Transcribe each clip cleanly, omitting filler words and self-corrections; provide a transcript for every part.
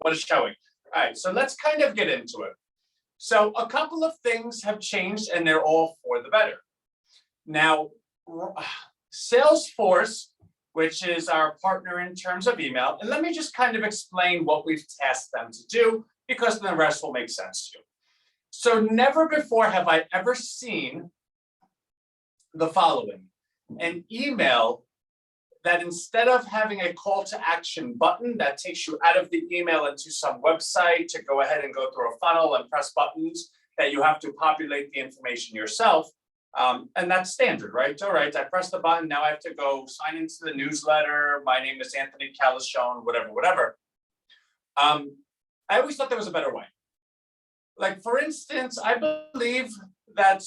what it's showing. All right, so let's kind of get into it. So a couple of things have changed and they're all for the better. Now, Salesforce, which is our partner in terms of email, and let me just kind of explain what we've tasked them to do, because then the rest will make sense to you. So never before have I ever seen the following: an email that instead of having a call to action button that takes you out of the email into some website to go ahead and go through a funnel and press buttons, that you have to populate the information yourself. And that's standard, right? All right, I press the button, now I have to go sign into the newsletter. My name is Anthony Calishone, whatever. I always thought there was a better way. Like, for instance, I believe that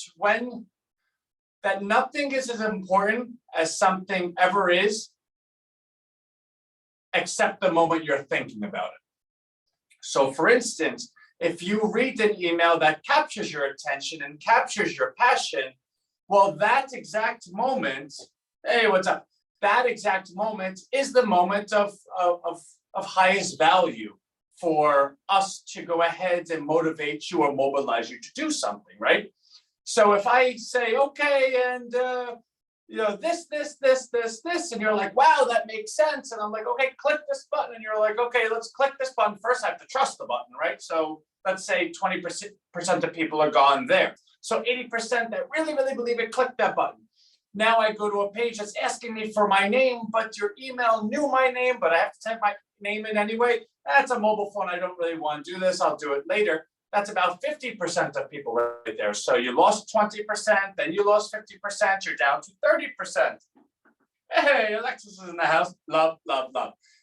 nothing is as important as something ever is, except the moment you're thinking about it. So for instance, if you read an email that captures your attention and captures your passion, well, that exact moment, hey, what's up? That exact moment is the moment of highest value for us to go ahead and motivate you or mobilize you to do something, right? So if I say, okay, and this, and you're like, wow, that makes sense. And I'm like, okay, click this button. And you're like, okay, let's click this button. First, I have to trust the button, right? So let's say 20% of people are gone there. So 80% that really, really believe it, click that button. Now I go to a page that's asking me for my name, but your email knew my name, but I have to type my name in anyway. That's a mobile phone. I don't really want to do this. I'll do it later. That's about 50% of people right there. So you lost 20%, then you lost 50%, you're down to 30%. Hey, Alexis is in the house. Love.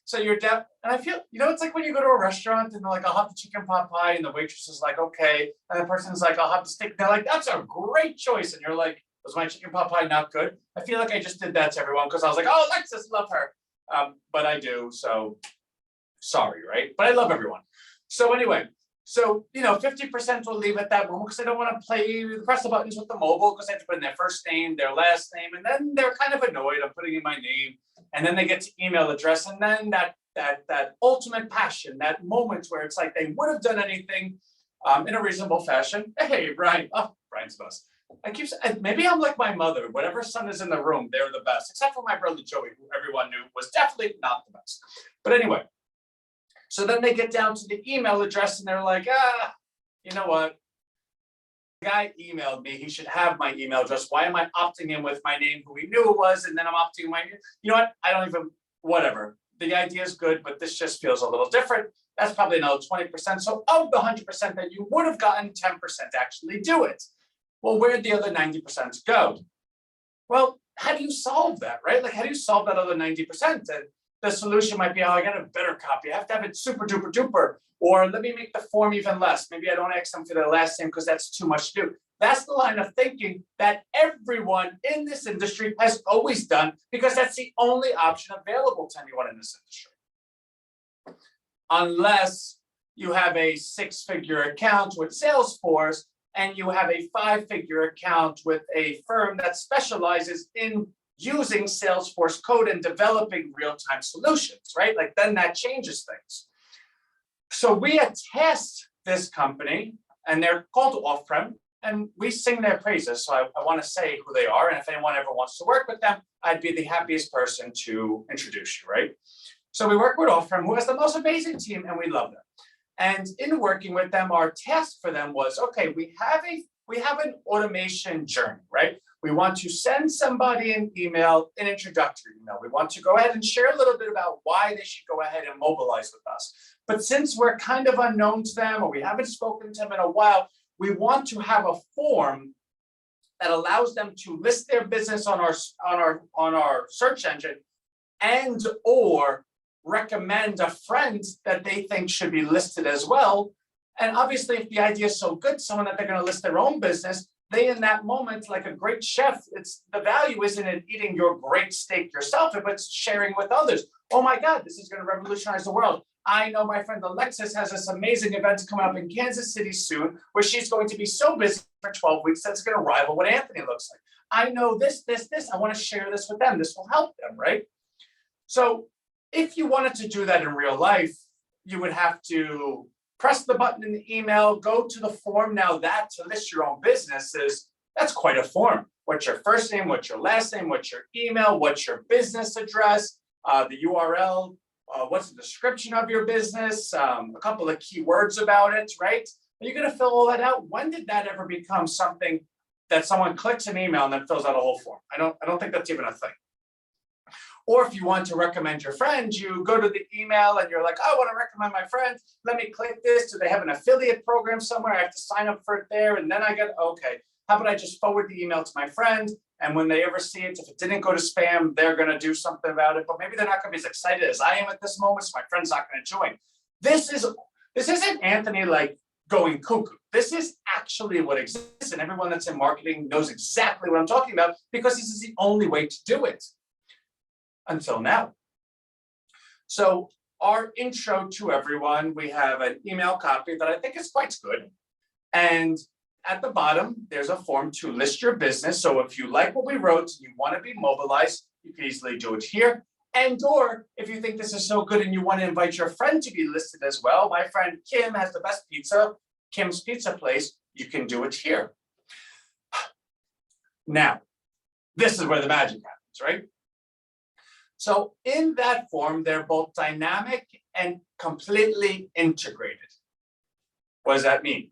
So you're down, and I feel, it's like when you go to a restaurant and they're like, I'll have the chicken pot pie, and the waitress is like, okay. And the person's like, I'll have the steak. They're like, that's a great choice. And you're like, was my chicken pot pie not good? I feel like I just did that to everyone because I was like, oh, Alexis, love her. But I do, so sorry, right? But I love everyone. So anyway, 50% will leave at that moment because they don't want to press the buttons with the mobile because they have to put in their first name, their last name, and then they're kind of annoyed. I'm putting in my name, and then they get to email address, and then that ultimate passion, that moment where it's like they would have done anything in a reasonable fashion. Hey, Brian. Oh, Brian's the best. Maybe I'm like my mother. Whatever son is in the room, they're the best, except for my brother Joey, who everyone knew was definitely not the best. But anyway. So then they get down to the email address and they're like, you know what? The guy emailed me. He should have my email address. Why am I opting in with my name, who he knew it was, and then I'm opting in you know what? I don't even, whatever. The idea is good, but this just feels a little different. That's probably another 20%. So of the 100% that you would have gotten, 10% actually do it. Well, where'd the other 90% go? Well, how do you solve that, right? Like, how do you solve that other 90%? And the solution might be, oh, I got a better copy. I have to have it super duper duper. Or let me make the form even less. Maybe I don't ask them for their last name because that's too much to do. That's the line of thinking that everyone in this industry has always done, because that's the only option available to anyone in this industry. Unless you have a 6-figure account with Salesforce and you have a 5-figure account with a firm that specializes in using Salesforce code and developing real-time solutions, right? Like, then that changes things. So we had tasked this company, and they're called Off-Prem, and we sing their praises. So I want to say who they are, and if anyone ever wants to work with them, I'd be the happiest person to introduce you, right? So we work with Off-Prem, who has the most amazing team, and we love them. And in working with them, our task for them was, okay, we have an automation journey, right? We want to send somebody an email, an introductory email. We want to go ahead and share a little bit about why they should go ahead and mobilize with us. But since we're kind of unknown to them, or we haven't spoken to them in a while, we want to have a form that allows them to list their business on our search engine, and or recommend a friend that they think should be listed as well. And obviously, if the idea is so good, someone that they're going to list their own business, they, in that moment, like a great chef, it's the value isn't in eating your great steak yourself, but it's sharing with others. Oh my God, this is going to revolutionize the world. I know my friend Alexis has this amazing event coming up in Kansas City soon, where she's going to be so busy for 12 weeks that's going to rival what Anthony looks like. I know this. I want to share this with them. This will help them, right? So if you wanted to do that in real life, you would have to press the button in the email, go to the form. Now that to list your own business that's quite a form. What's your first name? What's your last name? What's your email? What's your business address? The URL? What's the description of your business? A couple of keywords about it, right? You're going to fill all that out. When did that ever become something that someone clicks an email and then fills out a whole form? I don't think that's even a thing. Or if you want to recommend your friend, you go to the email and you're like, I want to recommend my friend. Let me click this. Do they have an affiliate program somewhere? I have to sign up for it there. And then I get, okay, how about I just forward the email to my friend? And when they ever see it, if it didn't go to spam, they're going to do something about it. But maybe they're not going to be as excited as I am at this moment. So my friend's not going to join. This isn't Anthony like going cuckoo. This is actually what exists. And everyone that's in marketing knows exactly what I'm talking about, because this is the only way to do it. Until now. So our intro to everyone, we have an email copy that I think is quite good. And at the bottom, there's a form to list your business. So if you like what we wrote, and you want to be mobilized, you can easily do it here. And or if you think this is so good and you want to invite your friend to be listed as well, my friend Kim has the best pizza, Kim's Pizza Place, you can do it here. Now, this is where the magic happens, right? So in that form, they're both dynamic and completely integrated. What does that mean?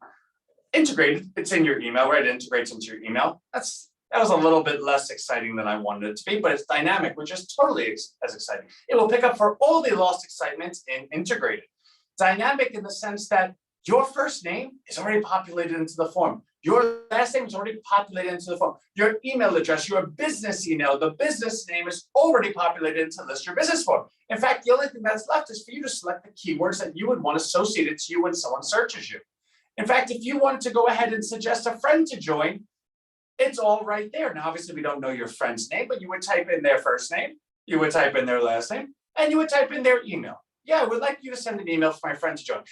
Integrated, it's in your email, right? It integrates into your email. That was a little bit less exciting than I wanted it to be, but it's dynamic, which is totally as exciting. It will pick up for all the lost excitement in integrated. Dynamic in the sense that your first name is already populated into the form. Your last name is already populated into the form. Your email address, your business email, the business name is already populated into list your business form. In fact, the only thing that's left is for you to select the keywords that you would want associated to you when someone searches you. In fact, if you wanted to go ahead and suggest a friend to join, it's all right there. Now, obviously, we don't know your friend's name, but you would type in their first name, you would type in their last name, and you would type in their email. Yeah, I would like you to send an email for my friend to join.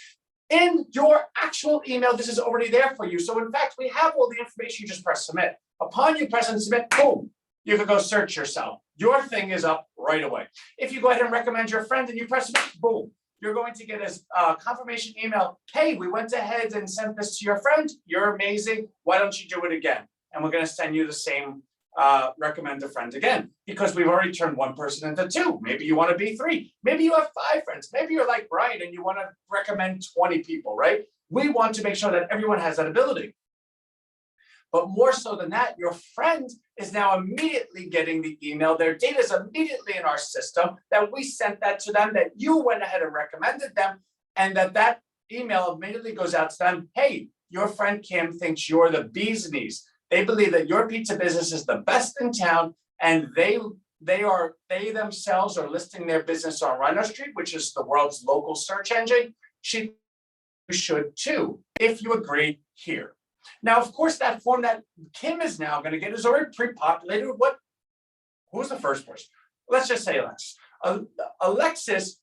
In your actual email, this is already there for you. So in fact, we have all the information. You just press submit. Upon you press and submit, boom, you can go search yourself. Your thing is up right away. If you go ahead and recommend your friend and you press submit, boom, you're going to get a confirmation email. Hey, we went ahead and sent this to your friend. You're amazing. Why don't you do it again? And we're going to send you the same recommend a friend again, because we've already turned one person into two. Maybe you want to be three. Maybe you have 5 friends. Maybe you're like Brian and you want to recommend 20 people, right? We want to make sure that everyone has that ability. But more so than that, your friend is now immediately getting the email. Their data is immediately in our system that we sent that to them, that you went ahead and recommended them, and that email immediately goes out to them. Hey, your friend Kim thinks you're the bee's knees. They believe that your pizza business is the best in town, and they themselves are listing their business on RHINOStreet, which is the world's local search engine. You should too, if you agree here. Now, of course, that form that Kim is now going to get is already pre-populated with who's the first person? Let's just say Alexis. Alexis,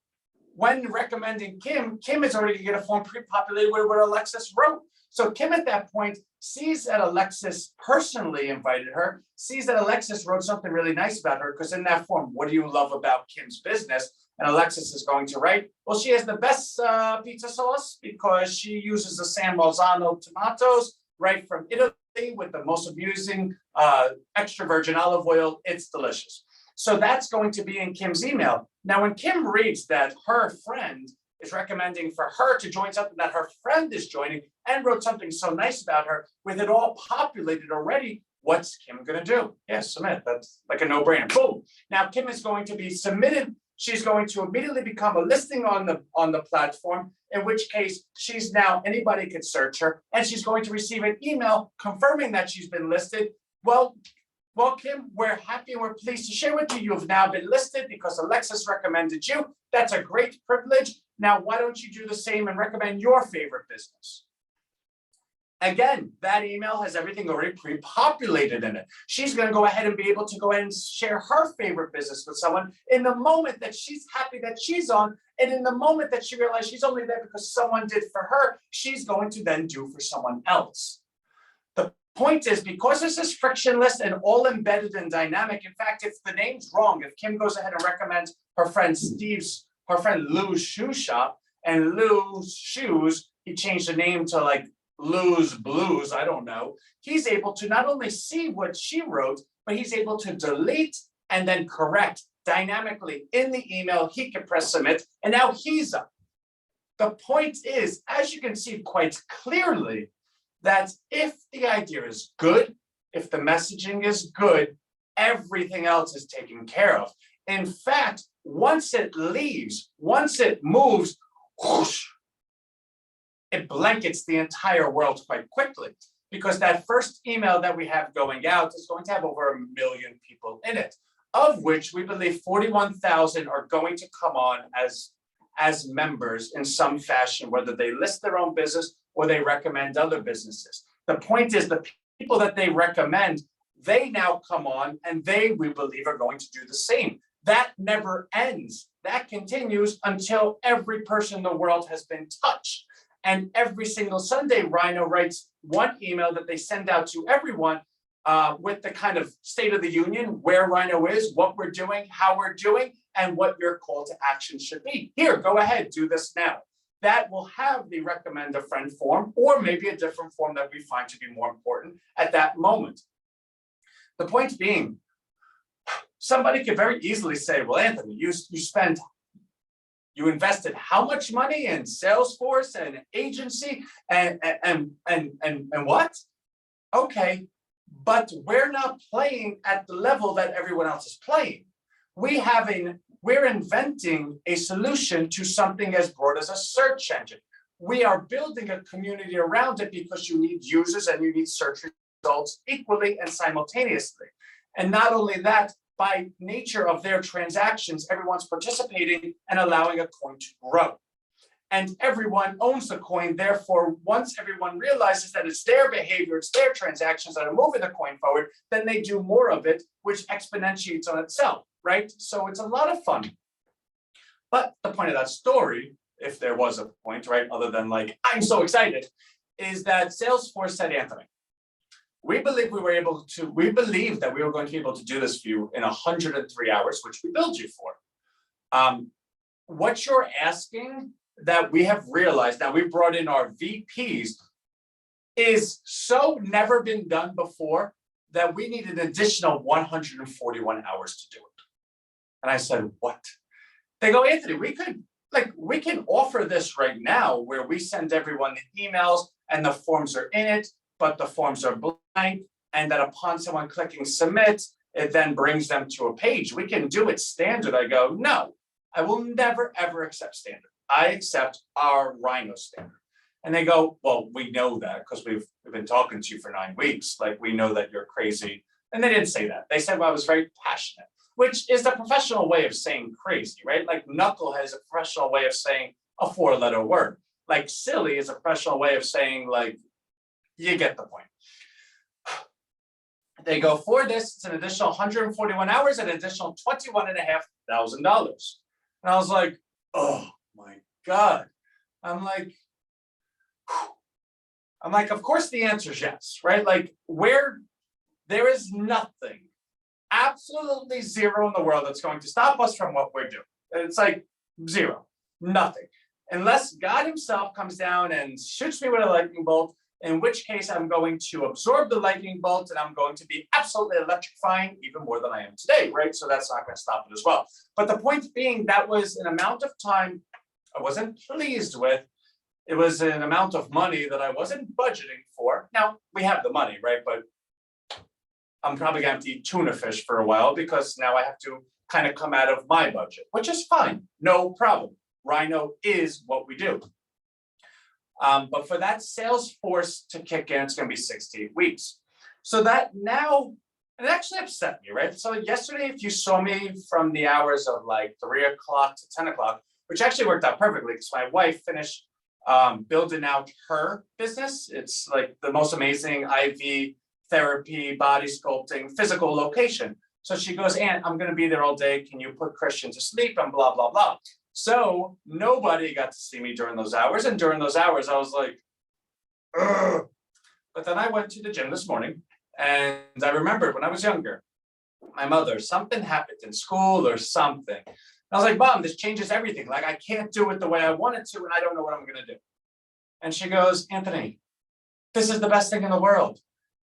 when recommending Kim is already going to get a form pre-populated with what Alexis wrote. So Kim at that point sees that Alexis personally invited her, sees that Alexis wrote something really nice about her, because in that form, what do you love about Kim's business? And Alexis is going to write, well, she has the best pizza sauce because she uses the San Marzano tomatoes right from Italy with the most amusing extra virgin olive oil. It's delicious. So that's going to be in Kim's email. Now, when Kim reads that her friend is recommending for her to join something that her friend is joining and wrote something so nice about her, with it all populated already, what's Kim going to do? Yes, submit. That's like a no-brainer. Boom. Now Kim is going to be submitted. She's going to immediately become a listing on the platform, in which case she's now, anybody could search her, and she's going to receive an email confirming that she's been listed. Well, Kim, we're happy and we're pleased to share with you. You've now been listed because Alexis recommended you. That's a great privilege. Now, why don't you do the same and recommend your favorite business? Again, that email has everything already pre-populated in it. She's going to go ahead and be able to go ahead and share her favorite business with someone in the moment that she's happy that she's on, and in the moment that she realizes she's only there because someone did for her, she's going to then do for someone else. The point is, because this is frictionless and all embedded and dynamic, in fact, if the name's wrong, if Kim goes ahead and recommends her friend Lou's shoe shop, and Lou's shoes, he changed the name to like Lou's Blues, I don't know. He's able to not only see what she wrote, but he's able to delete and then correct dynamically in the email. He can press submit, and now he's up. The point is, as you can see quite clearly, that if the idea is good, if the messaging is good, everything else is taken care of. In fact, once it leaves, once it moves, whoosh, it blankets the entire world quite quickly, because that first email that we have going out is going to have over 1 million people in it, of which we believe 41,000 are going to come on as members in some fashion, whether they list their own business or they recommend other businesses. The point is, the people that they recommend, they now come on and they, we believe, are going to do the same. That never ends. That continues until every person in the world has been touched. And every single Sunday, Rhino writes one email that they send out to everyone with the kind of state of the union, where Rhino is, what we're doing, how we're doing, and what your call to action should be. Here, go ahead, do this now. That will have the recommend a friend form, or maybe a different form that we find to be more important at that moment. The point being, somebody could very easily say, well, Anthony, you invested how much money in Salesforce and agency and what? Okay, but we're not playing at the level that everyone else is playing. We're inventing a solution to something as broad as a search engine. We are building a community around it because you need users and you need search results equally and simultaneously. And not only that, by nature of their transactions, everyone's participating and allowing a coin to grow. And everyone owns the coin. Therefore, once everyone realizes that it's their behavior, it's their transactions that are moving the coin forward, then they do more of it, which exponentiates on itself, right? So it's a lot of fun. But the point of that story, if there was a point, right, other than like, I'm so excited, is that Salesforce said, Anthony, we believe that we were going to be able to do this for you in 103 hours, which we billed you for. What you're asking, that we have realized, now we brought in our VPs, is so never been done before that we need an additional 141 hours to do it. And I said, what? They go, Anthony, we can offer this right now, where we send everyone the emails and the forms are in it, but the forms are blank, and that upon someone clicking submit, it then brings them to a page. We can do it standard. I go, no, I will never, ever accept standard. I accept our Rhino standard. And they go, well, we know that because we've been talking to you for 9 weeks. Like, we know that you're crazy. And they didn't say that. They said, well, I was very passionate, which is the professional way of saying crazy, right? Like, knucklehead is a professional way of saying a 4-letter word. Like, silly is a professional way of saying, like, you get the point. They go, for this, it's an additional 141 hours and an additional $21,500. And I was like, oh my God. I'm like, of course the answer is yes, right? Like, where there is nothing, absolutely zero in the world that's going to stop us from what we're doing. It's like zero, nothing. Unless God himself comes down and shoots me with a lightning bolt, in which case I'm going to absorb the lightning bolt and I'm going to be absolutely electrifying even more than I am today, right? So that's not going to stop it as well. But the point being, that was an amount of time I wasn't pleased with. It was an amount of money that I wasn't budgeting for. Now, we have the money, right? But I'm probably going to have to eat tuna fish for a while, because now I have to kind of come out of my budget, which is fine, no problem. Rhino is what we do. But for that Salesforce to kick in, it's going to be 6 to 8 weeks. So that now, it actually upset me, right? So yesterday, if you saw me from the hours of like 3 o'clock to 10 o'clock, which actually worked out perfectly because my wife finished building out her business. It's like the most amazing IV therapy, body sculpting, physical location. So she goes, Aunt, I'm going to be there all day. Can you put Christian to sleep? And blah, blah, blah. So nobody got to see me during those hours. And during those hours, I was like, ugh. But then I went to the gym this morning, and I remembered when I was younger, my mother, something happened in school or something. I was like, Mom, this changes everything. Like, I can't do it the way I want it to, and I don't know what I'm going to do. And she goes, Anthony, this is the best thing in the world.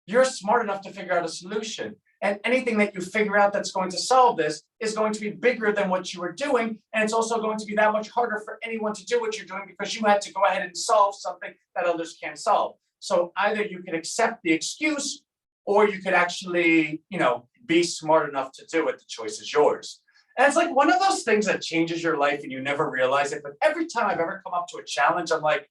You're smart enough to figure out a solution. And anything that you figure out that's going to solve this is going to be bigger than what you were doing. And it's also going to be that much harder for anyone to do what you're doing because you had to go ahead and solve something that others can't solve. So either you could accept the excuse or you could actually, be smart enough to do it. The choice is yours. And it's like one of those things that changes your life and you never realize it. But every time I've ever come up to a challenge, I'm like,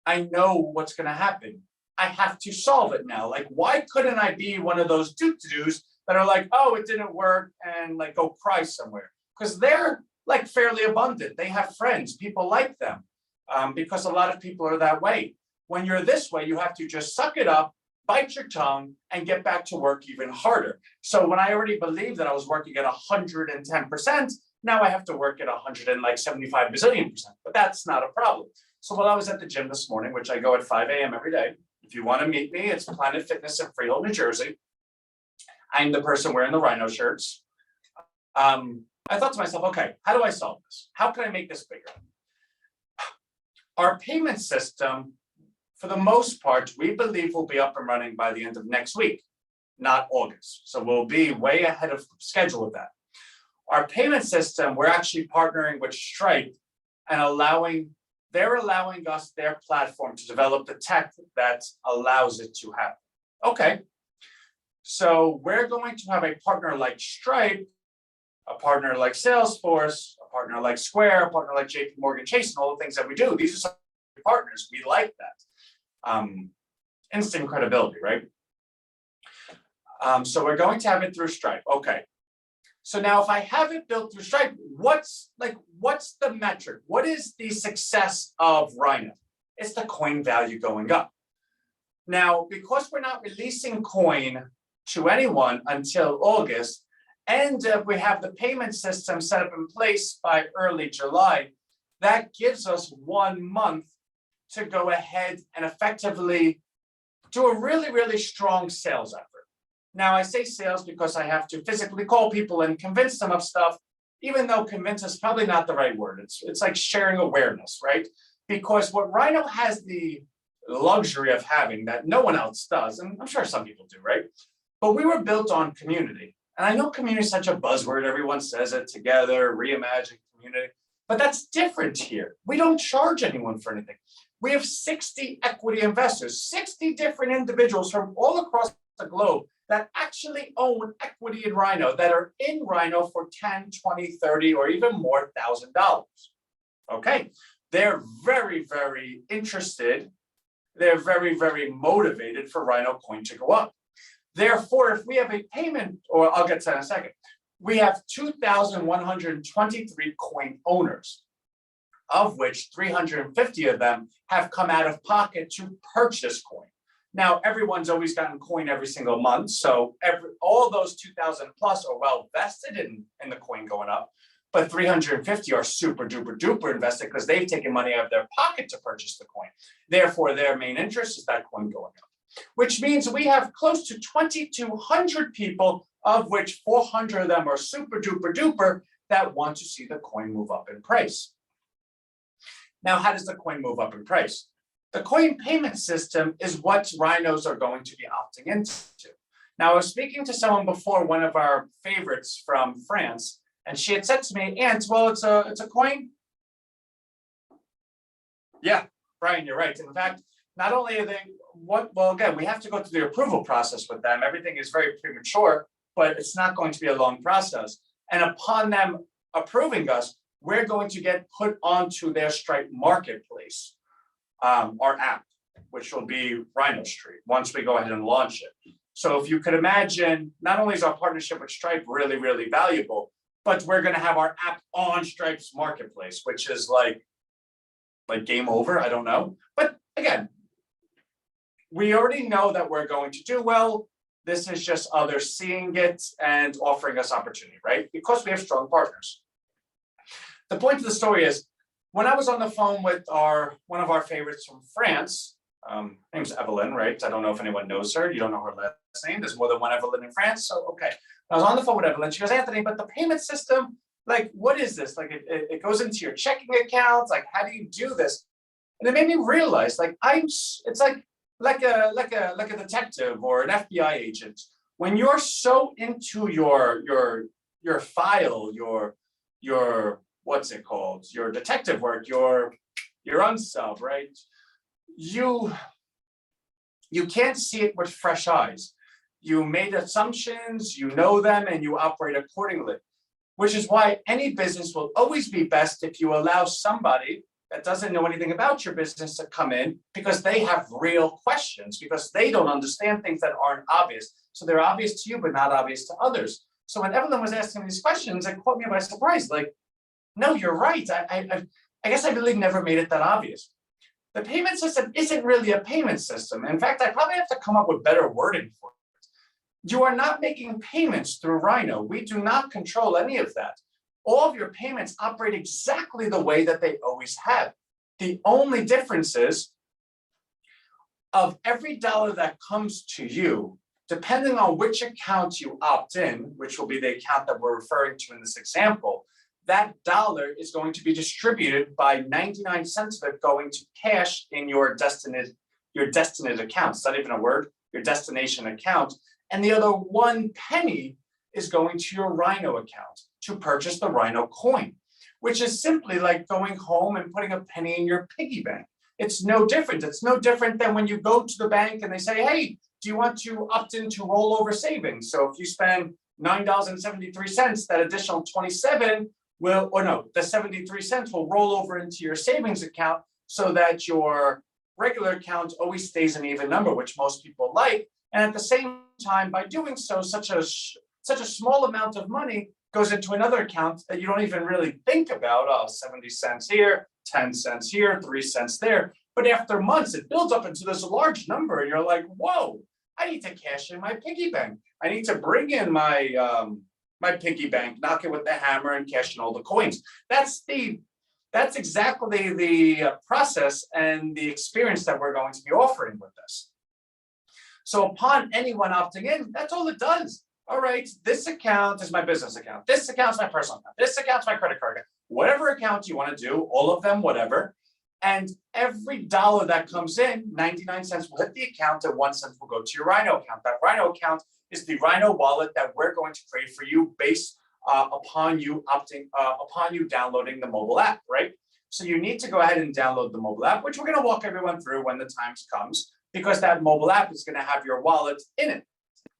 I know what's going to happen. I have to solve it now. Like, why couldn't I be one of those do-dos that are like, oh, it didn't work, and like go cry somewhere? Because they're like fairly abundant. They have friends, people like them, because a lot of people are that way. When you're this way, you have to just suck it up, bite your tongue, and get back to work even harder. So when I already believed that I was working at 110%, now I have to work at 175 bazillion percent. But that's not a problem. So while I was at the gym this morning, which I go at 5 a.m. every day, if you want to meet me, it's Planet Fitness in Freehold, New Jersey. I'm the person wearing the Rhino shirts. I thought to myself, okay, how do I solve this? How can I make this bigger? Our payment system, for the most part, we believe will be up and running by the end of next week, not August. So we'll be way ahead of schedule with that. Our payment system, we're actually partnering with Stripe and they're allowing us their platform to develop the tech that allows it to happen. Okay. So we're going to have a partner like Stripe, a partner like Salesforce, a partner like Square, a partner like JP Morgan Chase, and all the things that we do. These are some partners. We like that. Instant credibility, right? So we're going to have it through Stripe. Okay. So now if I have it built through Stripe, what's the metric? What is the success of Rhino? It's the coin value going up. Now, because we're not releasing coin to anyone until August, and we have the payment system set up in place by early July, that gives us 1 month to go ahead and effectively do a really, really strong sales effort. Now, I say sales because I have to physically call people and convince them of stuff, even though convince is probably not the right word. It's like sharing awareness, right? Because what Rhino has the luxury of having that no one else does, and I'm sure some people do, right? But we were built on community. And I know community is such a buzzword. Everyone says it together, reimagine community. But that's different here. We don't charge anyone for anything. We have 60 equity investors, 60 different individuals from all across the globe that actually own equity in Rhino, that are in Rhino for 10, 20, 30, or even more $1,000. Okay, they're very, very interested. They're very, very motivated for Rhinocoin to go up. Therefore, if we have a payment, or I'll get to that in a second, we have 2,123 coin owners, of which 350 of them have come out of pocket to purchase coin. Now, everyone's always gotten coin every single month. So all those 2,000 plus are well vested in the coin going up. But 350 are super duper duper invested because they've taken money out of their pocket to purchase the coin. Therefore, their main interest is that coin going up, which means we have close to 2,200 people, of which 400 of them are super duper duper that want to see the coin move up in price. Now, how does the coin move up in price? The coin payment system is what Rhinos are going to be opting into. Now, I was speaking to someone before, one of our favorites from France, and she had said to me, Ant, well, it's a coin. Yeah, Brian, you're right. In fact, not only are they, well, again, we have to go through the approval process with them. Everything is very premature, but it's not going to be a long process. And upon them approving us, we're going to get put onto their Stripe marketplace, our app, which will be RHINOStreet once we go ahead and launch it. So if you could imagine, not only is our partnership with Stripe really, really valuable, but we're going to have our app on Stripe's marketplace, which is like game over. I don't know. But again, we already know that we're going to do well. This is just others seeing it and offering us opportunity, right? Because we have strong partners. The point of the story is, when I was on the phone with one of our favorites from France, her name's Evelyn, right? I don't know if anyone knows her. You don't know her last name. There's more than one Evelyn in France. So, okay. I was on the phone with Evelyn. She goes, Anthony, but the payment system, like, what is this? Like, it goes into your checking account. Like, how do you do this? And it made me realize, like, it's like a detective or an FBI agent. When you're so into your file, your what's it called? Your detective work, your unsub, right? You you can't see it with fresh eyes. You made assumptions, you know them, and you operate accordingly. Which is why any business will always be best if you allow somebody that doesn't know anything about your business to come in, because they have real questions, because they don't understand things that aren't obvious. So they're obvious to you, but not obvious to others. So when Evelyn was asking these questions, it caught me by surprise. Like, no, you're right. I guess I really never made it that obvious. The payment system isn't really a payment system. In fact, I probably have to come up with better wording for it. You are not making payments through Rhino. We do not control any of that. All of your payments operate exactly the way that they always have. The only difference is, of every dollar that comes to you, depending on which account you opt in, which will be the account that we're referring to in this example, that dollar is going to be distributed by 99 cents of it going to cash in your destined account. It's not even a word, your destination account. And the other 1 penny is going to your Rhino account to purchase the Rhino coin, which is simply like going home and putting a penny in your piggy bank. It's no different. It's no different than when you go to the bank and they say, hey, do you want to opt into rollover savings? So if you spend $9.73, that additional 27 will, or no, the 73 cents will roll over into your savings account so that your regular account always stays an even number, which most people like. And at the same time, by doing so, such a small amount of money goes into another account that you don't even really think about. Oh, 70 cents here, 10 cents here, 3 cents there. But after months, it builds up into this large number, and you're like, whoa, I need to cash in my piggy bank. I need to bring in my my piggy bank, knock it with the hammer, and cash in all the coins. That's exactly the process and the experience that we're going to be offering with this. So upon anyone opting in, that's all it does. All right, this account is my business account. This account's my personal account. This account's my credit card account. Whatever account you want to do, all of them, whatever. And every dollar that comes in, 99 cents will hit the account and 1 cent will go to your Rhino account. That Rhino account is the Rhino wallet that we're going to create for you based upon you downloading the mobile app, right? So you need to go ahead and download the mobile app, which we're going to walk everyone through when the time comes, because that mobile app is going to have your wallet in it.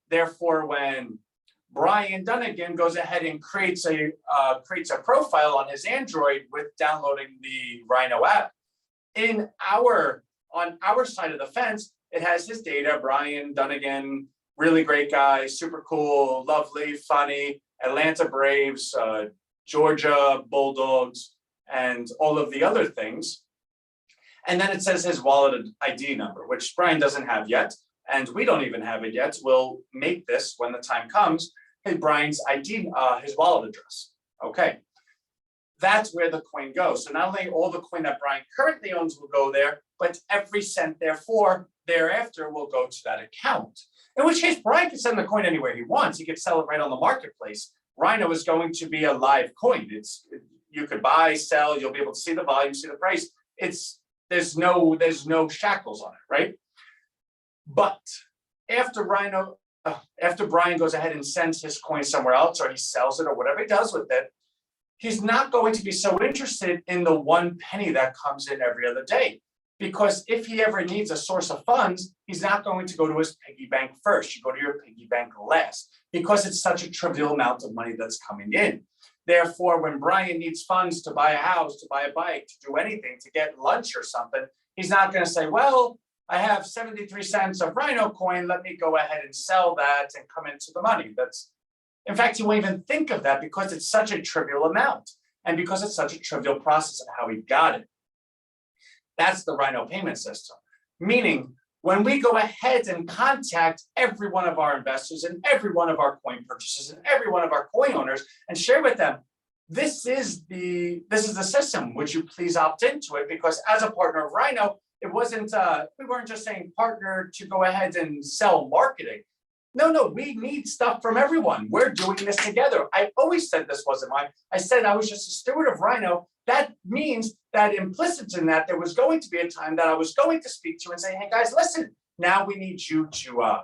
Therefore, when Brian Dunnigan goes ahead and creates a profile on his Android with downloading the Rhino app, on our side of the fence, it has his data. Brian Dunnigan, really great guy, super cool, lovely, funny, Atlanta Braves, Georgia Bulldogs, and all of the other things. And then it says his wallet ID number, which Brian doesn't have yet, and we don't even have it yet. We'll make this when the time comes. Hey, Brian's ID, his wallet address. Okay. That's where the coin goes. So not only all the coin that Brian currently owns will go there, but every cent thereafter will go to that account. In which case, Brian can send the coin anywhere he wants. He could sell it right on the marketplace. Rhino is going to be a live coin. You could buy, sell, you'll be able to see the volume, see the price. There's no shackles on it, right? But after Brian goes ahead and sends his coin somewhere else, or he sells it, or whatever he does with it, he's not going to be so interested in the 1 penny that comes in every other day. Because if he ever needs a source of funds, he's not going to go to his piggy bank first. You go to your piggy bank last, because it's such a trivial amount of money that's coming in. Therefore, when Brian needs funds to buy a house, to buy a bike, to do anything, to get lunch or something, he's not going to say, well, I have 73 cents of Rhino coin. Let me go ahead and sell that and come into the money. In fact, he won't even think of that, because it's such a trivial amount, and because it's such a trivial process of how he got it. That's the Rhino payment system. Meaning, when we go ahead and contact every one of our investors and every one of our coin purchasers and every one of our coin owners and share with them, this is the system. Would you please opt into it? Because as a partner of Rhino, it wasn't we weren't just saying partner to go ahead and sell marketing. No, we need stuff from everyone. We're doing this together. I always said this wasn't mine. I said I was just a steward of Rhino. That means that implicit in that there was going to be a time that I was going to speak to and say, hey guys, listen, now we need you to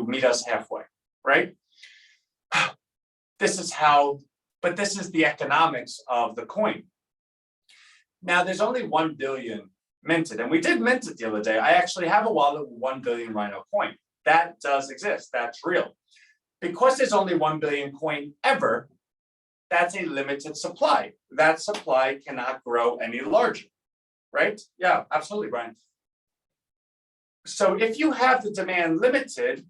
meet us halfway, right? This is how, but this is the economics of the coin. Now there's only 1 billion minted, and we did mint it the other day. I actually have a wallet with 1 billion Rhino coin. That does exist, that's real. Because there's only 1 billion coin ever, that's a limited supply. That supply cannot grow any larger, right? Yeah, absolutely, Brian. So if you have the demand limited,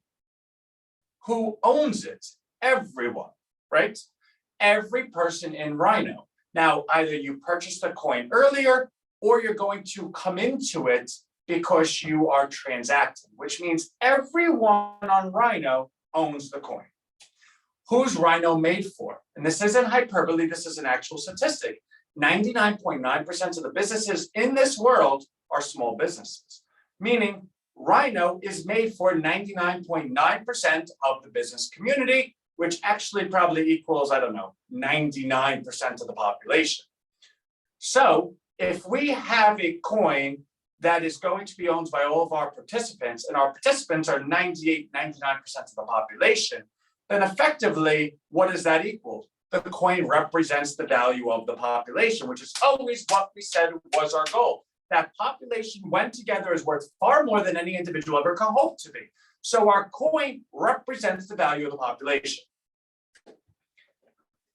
who owns it? Everyone, right? Every person in Rhino. Now, either you purchased the coin earlier, or you're going to come into it because you are transacting, which means everyone on Rhino owns the coin. Who's Rhino made for? And this isn't hyperbole, this is an actual statistic. 99.9% of the businesses in this world are small businesses, meaning Rhino is made for 99.9% of the business community, which actually probably equals, I don't know, 99% of the population. So if we have a coin that is going to be owned by all of our participants, and our participants are 98, 99% of the population, then effectively, what does that equal? The coin represents the value of the population, which is always what we said was our goal. That population, when together, is worth far more than any individual ever can hope to be. So our coin represents the value of the population.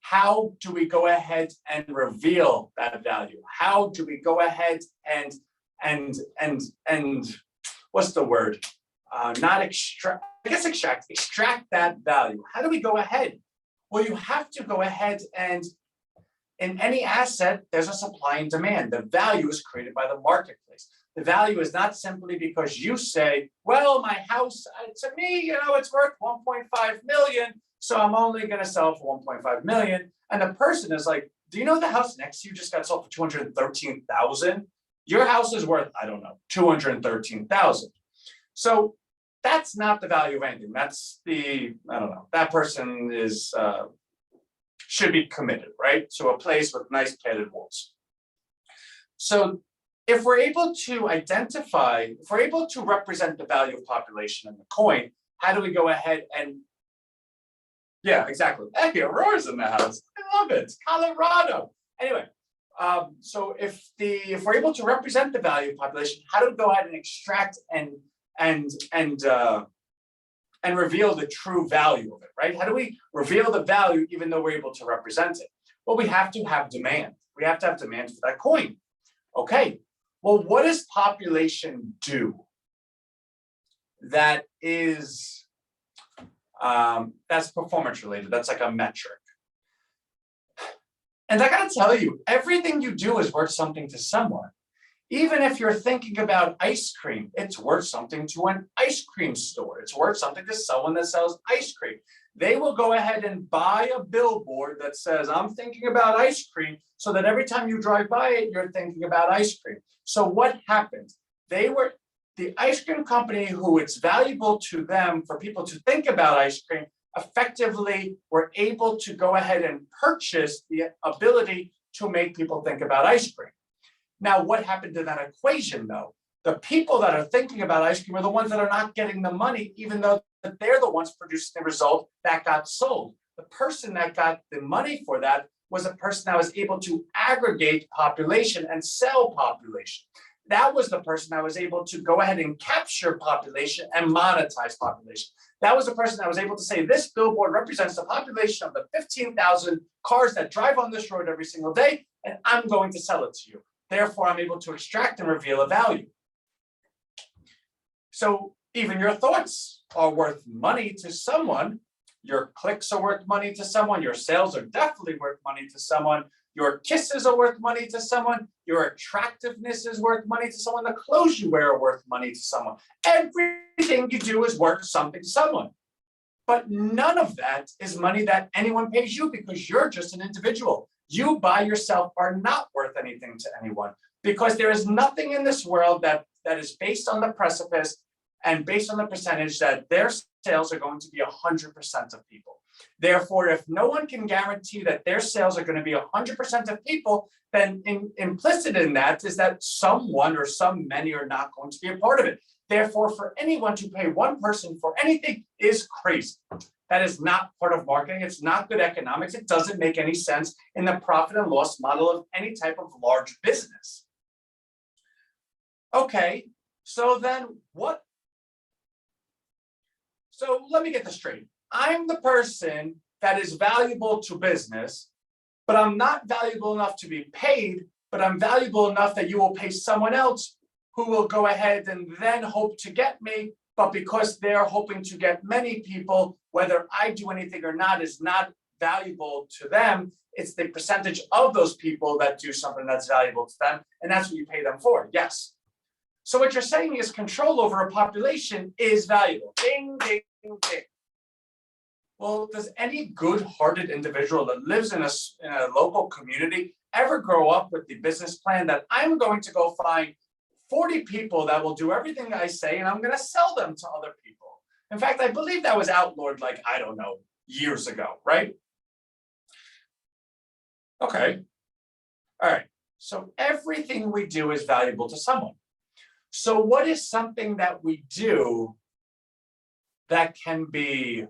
How do we go ahead and reveal that value? How do we go ahead and what's the word? Not extract, I guess extract that value. How do we go ahead? Well, you have to go ahead and in any asset, there's a supply and demand. The value is created by the marketplace. The value is not simply because you say, well, my house, to me, it's worth 1.5 million. So I'm only going to sell for 1.5 million. And the person is like, do you know the house next to you just got sold for 213,000? Your house is worth, I don't know, 213,000. So that's not the value of anything. That's I don't know, that person is, should be committed, right? To a place with nice padded walls. So if we're able to identify, if we're able to represent the value of population in the coin, how do we go ahead and, yeah, exactly. Hey, Aurora's in the house. I love it. It's Colorado. Anyway, so if we're able to represent the value of population, how do we go ahead and extract and reveal the true value of it, right? How do we reveal the value even though we're able to represent it? Well, we have to have demand. We have to have demand for that coin. Okay, well, what does population do that is, that's performance related, that's like a metric? And I gotta tell you, everything you do is worth something to someone. Even if you're thinking about ice cream, it's worth something to an ice cream store. It's worth something to someone that sells ice cream. They will go ahead and buy a billboard that says, I'm thinking about ice cream, so that every time you drive by it, you're thinking about ice cream. So what happened? The ice cream company, who it's valuable to them for people to think about ice cream, effectively were able to go ahead and purchase the ability to make people think about ice cream. Now, what happened to that equation, though? The people that are thinking about ice cream are the ones that are not getting the money, even though they're the ones producing the result that got sold. The person that got the money for that was a person that was able to aggregate population and sell population. That was the person that was able to go ahead and capture population and monetize population. That was the person that was able to say, this billboard represents the population of the 15,000 cars that drive on this road every single day, and I'm going to sell it to you. Therefore, I'm able to extract and reveal a value. So even your thoughts are worth money to someone. Your clicks are worth money to someone. Your sales are definitely worth money to someone. Your kisses are worth money to someone. Your attractiveness is worth money to someone. The clothes you wear are worth money to someone. Everything you do is worth something to someone. But none of that is money that anyone pays you, because you're just an individual. You by yourself are not worth anything to anyone, because there is nothing in this world that is based on the precipice and based on the percentage that their sales are going to be 100% of people. Therefore, if no one can guarantee that their sales are going to be 100% of people, then implicit in that is that someone or some many are not going to be a part of it. Therefore, for anyone to pay one person for anything is crazy. That is not part of marketing. It's not good economics. It doesn't make any sense in the profit and loss model of any type of large business. Okay, so then what? So let me get this straight. I'm the person that is valuable to business, but I'm not valuable enough to be paid, but I'm valuable enough that you will pay someone else who will go ahead and then hope to get me. But because they're hoping to get many people, whether I do anything or not is not valuable to them. It's the percentage of those people that do something that's valuable to them. And that's what you pay them for. Yes. So what you're saying is control over a population is valuable. Ding, ding, ding. Well, does any good-hearted individual that lives in a local community ever grow up with the business plan that I'm going to go find 40 people that will do everything I say and I'm going to sell them to other people? In fact, I believe that was outlawed like, I don't know, years ago, right? Okay. All right. So everything we do is valuable to someone. So what is something that we do that can be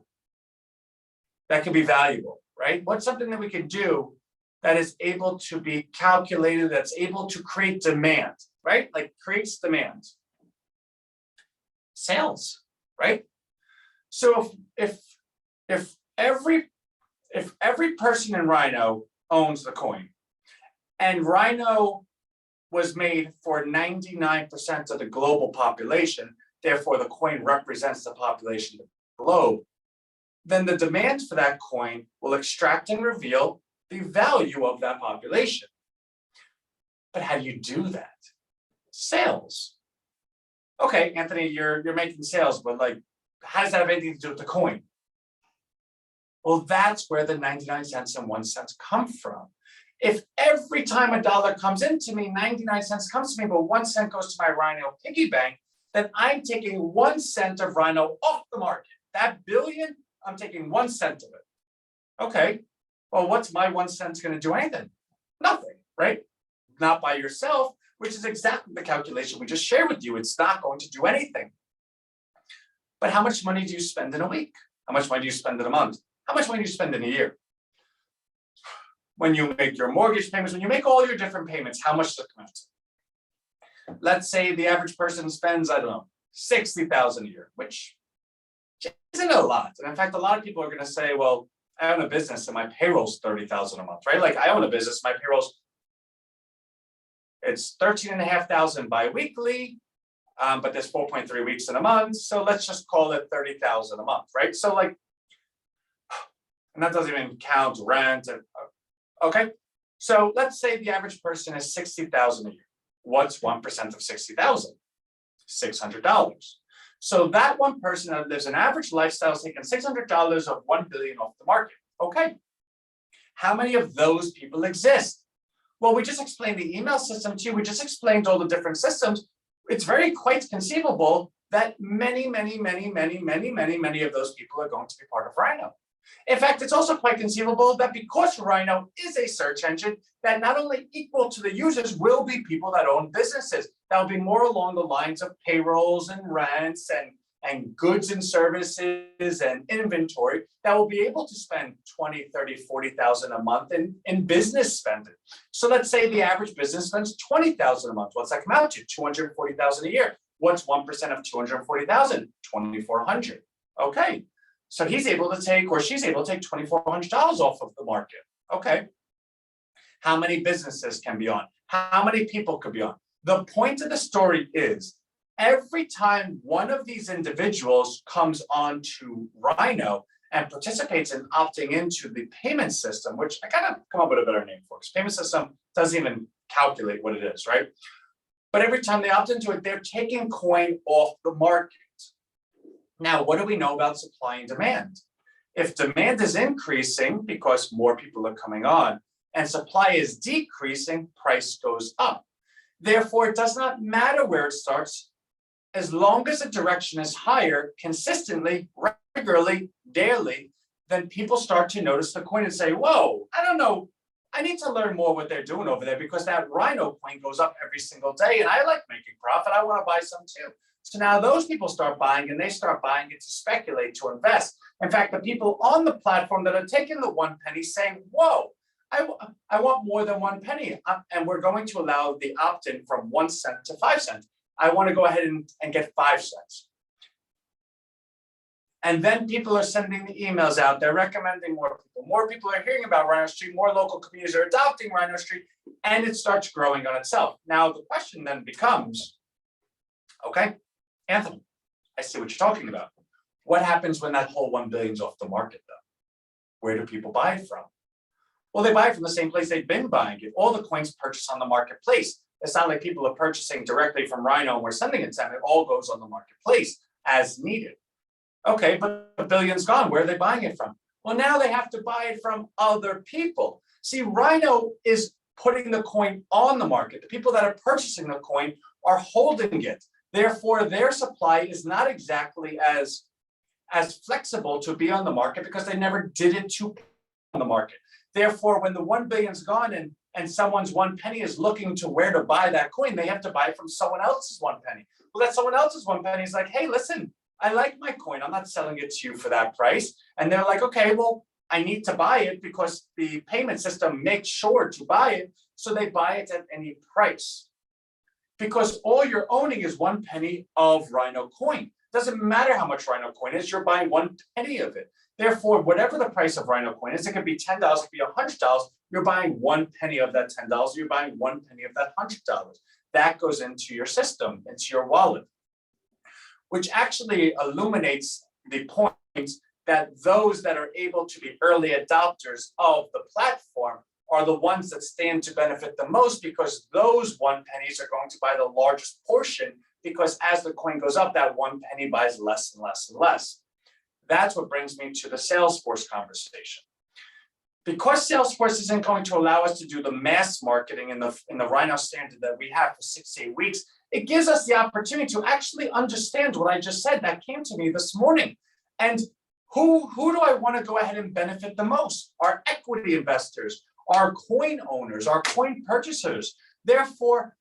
valuable, right? What's something that we can do that is able to be calculated, that's able to create demand, right? Like creates demand. Sales, right? So if every person in Rhino owns the coin, and Rhino was made for 99% of the global population, therefore the coin represents the population of the globe, then the demand for that coin will extract and reveal the value of that population. But how do you do that? Sales. Okay, Anthony, you're making sales, but like, how does that have anything to do with the coin? Well, that's where the 99 cents and 1 cent come from. If every time a dollar comes into me, 99 cents comes to me, but 1 cent goes to my Rhino piggy bank, then I'm taking 1 cent of Rhino off the market. That billion, I'm taking 1 cent of it. Okay, well, what's my 1 cent going to do anything? Nothing, right? Not by yourself, which is exactly the calculation we just shared with you. It's not going to do anything. But how much money do you spend in a week? How much money do you spend in a month? How much money do you spend in a year? When you make your mortgage payments, when you make all your different payments, how much does it come out to? Let's say the average person spends, I don't know, $60,000 a year, which isn't a lot. And in fact, a lot of people are going to say, well, I own a business and my payroll's $30,000 a month, right? Like I own a business, my payroll's, it's $13,500 biweekly, but there's 4.3 weeks in a month. So let's just call it $30,000 a month, right? So like, and that doesn't even count rent. Okay, so let's say the average person is $60,000 a year. What's 1% of 60,000? $600. So that one person that lives an average lifestyle is taking $600 of 1 billion off the market. Okay, how many of those people exist? Well, we just explained the email system to you. We just explained all the different systems. It's very quite conceivable that many of those people are going to be part of Rhino. In fact, it's also quite conceivable that because Rhino is a search engine, that not only equal to the users will be people that own businesses. That will be more along the lines of payrolls and rents and goods and services and inventory that will be able to spend 20, 30, 40,000 a month in business spending. So let's say the average business spends 20,000 a month. What's that come out to? 240,000 a year. What's 1% of 240,000? 2,400. Okay. So he's able to take, or she's able to take $2,400 off of the market. Okay. How many businesses can be on? How many people could be on? The point of the story is every time one of these individuals comes on to Rhino and participates in opting into the payment system, which I gotta come up with a better name for, because payment system doesn't even calculate what it is, right? But every time they opt into it, they're taking coin off the market. Now, what do we know about supply and demand? If demand is increasing because more people are coming on and supply is decreasing, price goes up. Therefore, it does not matter where it starts. as long as the direction is higher, consistently, regularly, daily, then people start to notice the coin and say, whoa, I don't know, I need to learn more what they're doing over there because that Rhino coin goes up every single day and I like making profit. I want to buy some too. So now those people start buying and they start buying it to speculate, to invest. In fact, the people on the platform that are taking the 1 penny saying, whoa, I want more than 1 penny. And we're going to allow the opt-in from 1 cent to 5 cents. I want to go ahead and get 5 cents. And then people are sending the emails out. They're recommending more people. More people are hearing about RHINOstreet. More local communities are adopting RHINOstreet, and it starts growing on itself. Now, the question then becomes, okay, Anthony, I see what you're talking about. What happens when that whole 1 billion is off the market, though? Where do people buy it from? Well, they buy it from the same place they've been buying it. All the coins purchased on the marketplace. It's not like people are purchasing directly from Rhino and we're sending it to them. It all goes on the marketplace as needed. Okay, but the billion's gone. Where are they buying it from? Well, now they have to buy it from other people. See, Rhino is putting the coin on the market. The people that are purchasing the coin are holding it. Therefore, their supply is not exactly as flexible to be on the market because they never did it to on the market. Therefore, when the 1 billion's gone and someone's 1 penny is looking to where to buy that coin, they have to buy it from someone else's 1 penny. Well, that someone else's 1 penny is like, hey, listen, I like my coin. I'm not selling it to you for that price. And they're like, okay, well, I need to buy it because the payment system makes sure to buy it. So they buy it at any price. Because all you're owning is 1 penny of Rhino coin. Doesn't matter how much Rhino coin is, you're buying 1 penny of it. Therefore, whatever the price of Rhino coin is, it could be $10, it could be $100. You're buying 1 penny of that $10. You're buying 1 penny of that $100. That goes into your system, into your wallet, which actually illuminates the point that those that are able to be early adopters of the platform are the ones that stand to benefit the most because those 1 pennies are going to buy the largest portion because as the coin goes up, that 1 penny buys less and less and less. That's what brings me to the Salesforce conversation. Because Salesforce isn't going to allow us to do the mass marketing in the Rhino standard that we have for 6 to 8 weeks, it gives us the opportunity to actually understand what I just said. That came to me this morning. And who do I want to go ahead and benefit the most? Our equity investors, our coin owners, our coin purchasers. Therefore,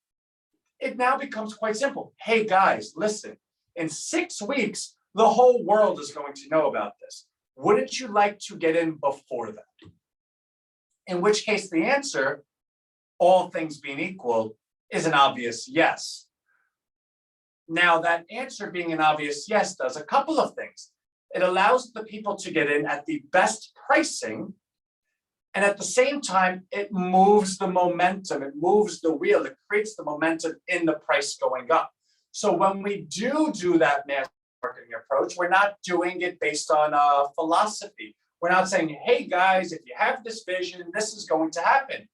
it now becomes quite simple. Hey guys, listen, in 6 weeks, the whole world is going to know about this. Wouldn't you like to get in before that? In which case the answer, all things being equal, is an obvious yes. Now that answer being an obvious yes does a couple of things. It allows the people to get in at the best pricing, and at the same time, it moves the momentum, it moves the wheel, it creates the momentum in the price going up. So when we do that mass marketing approach, we're not doing it based on a philosophy. We're not saying, hey guys, if you have this vision, this is going to happen.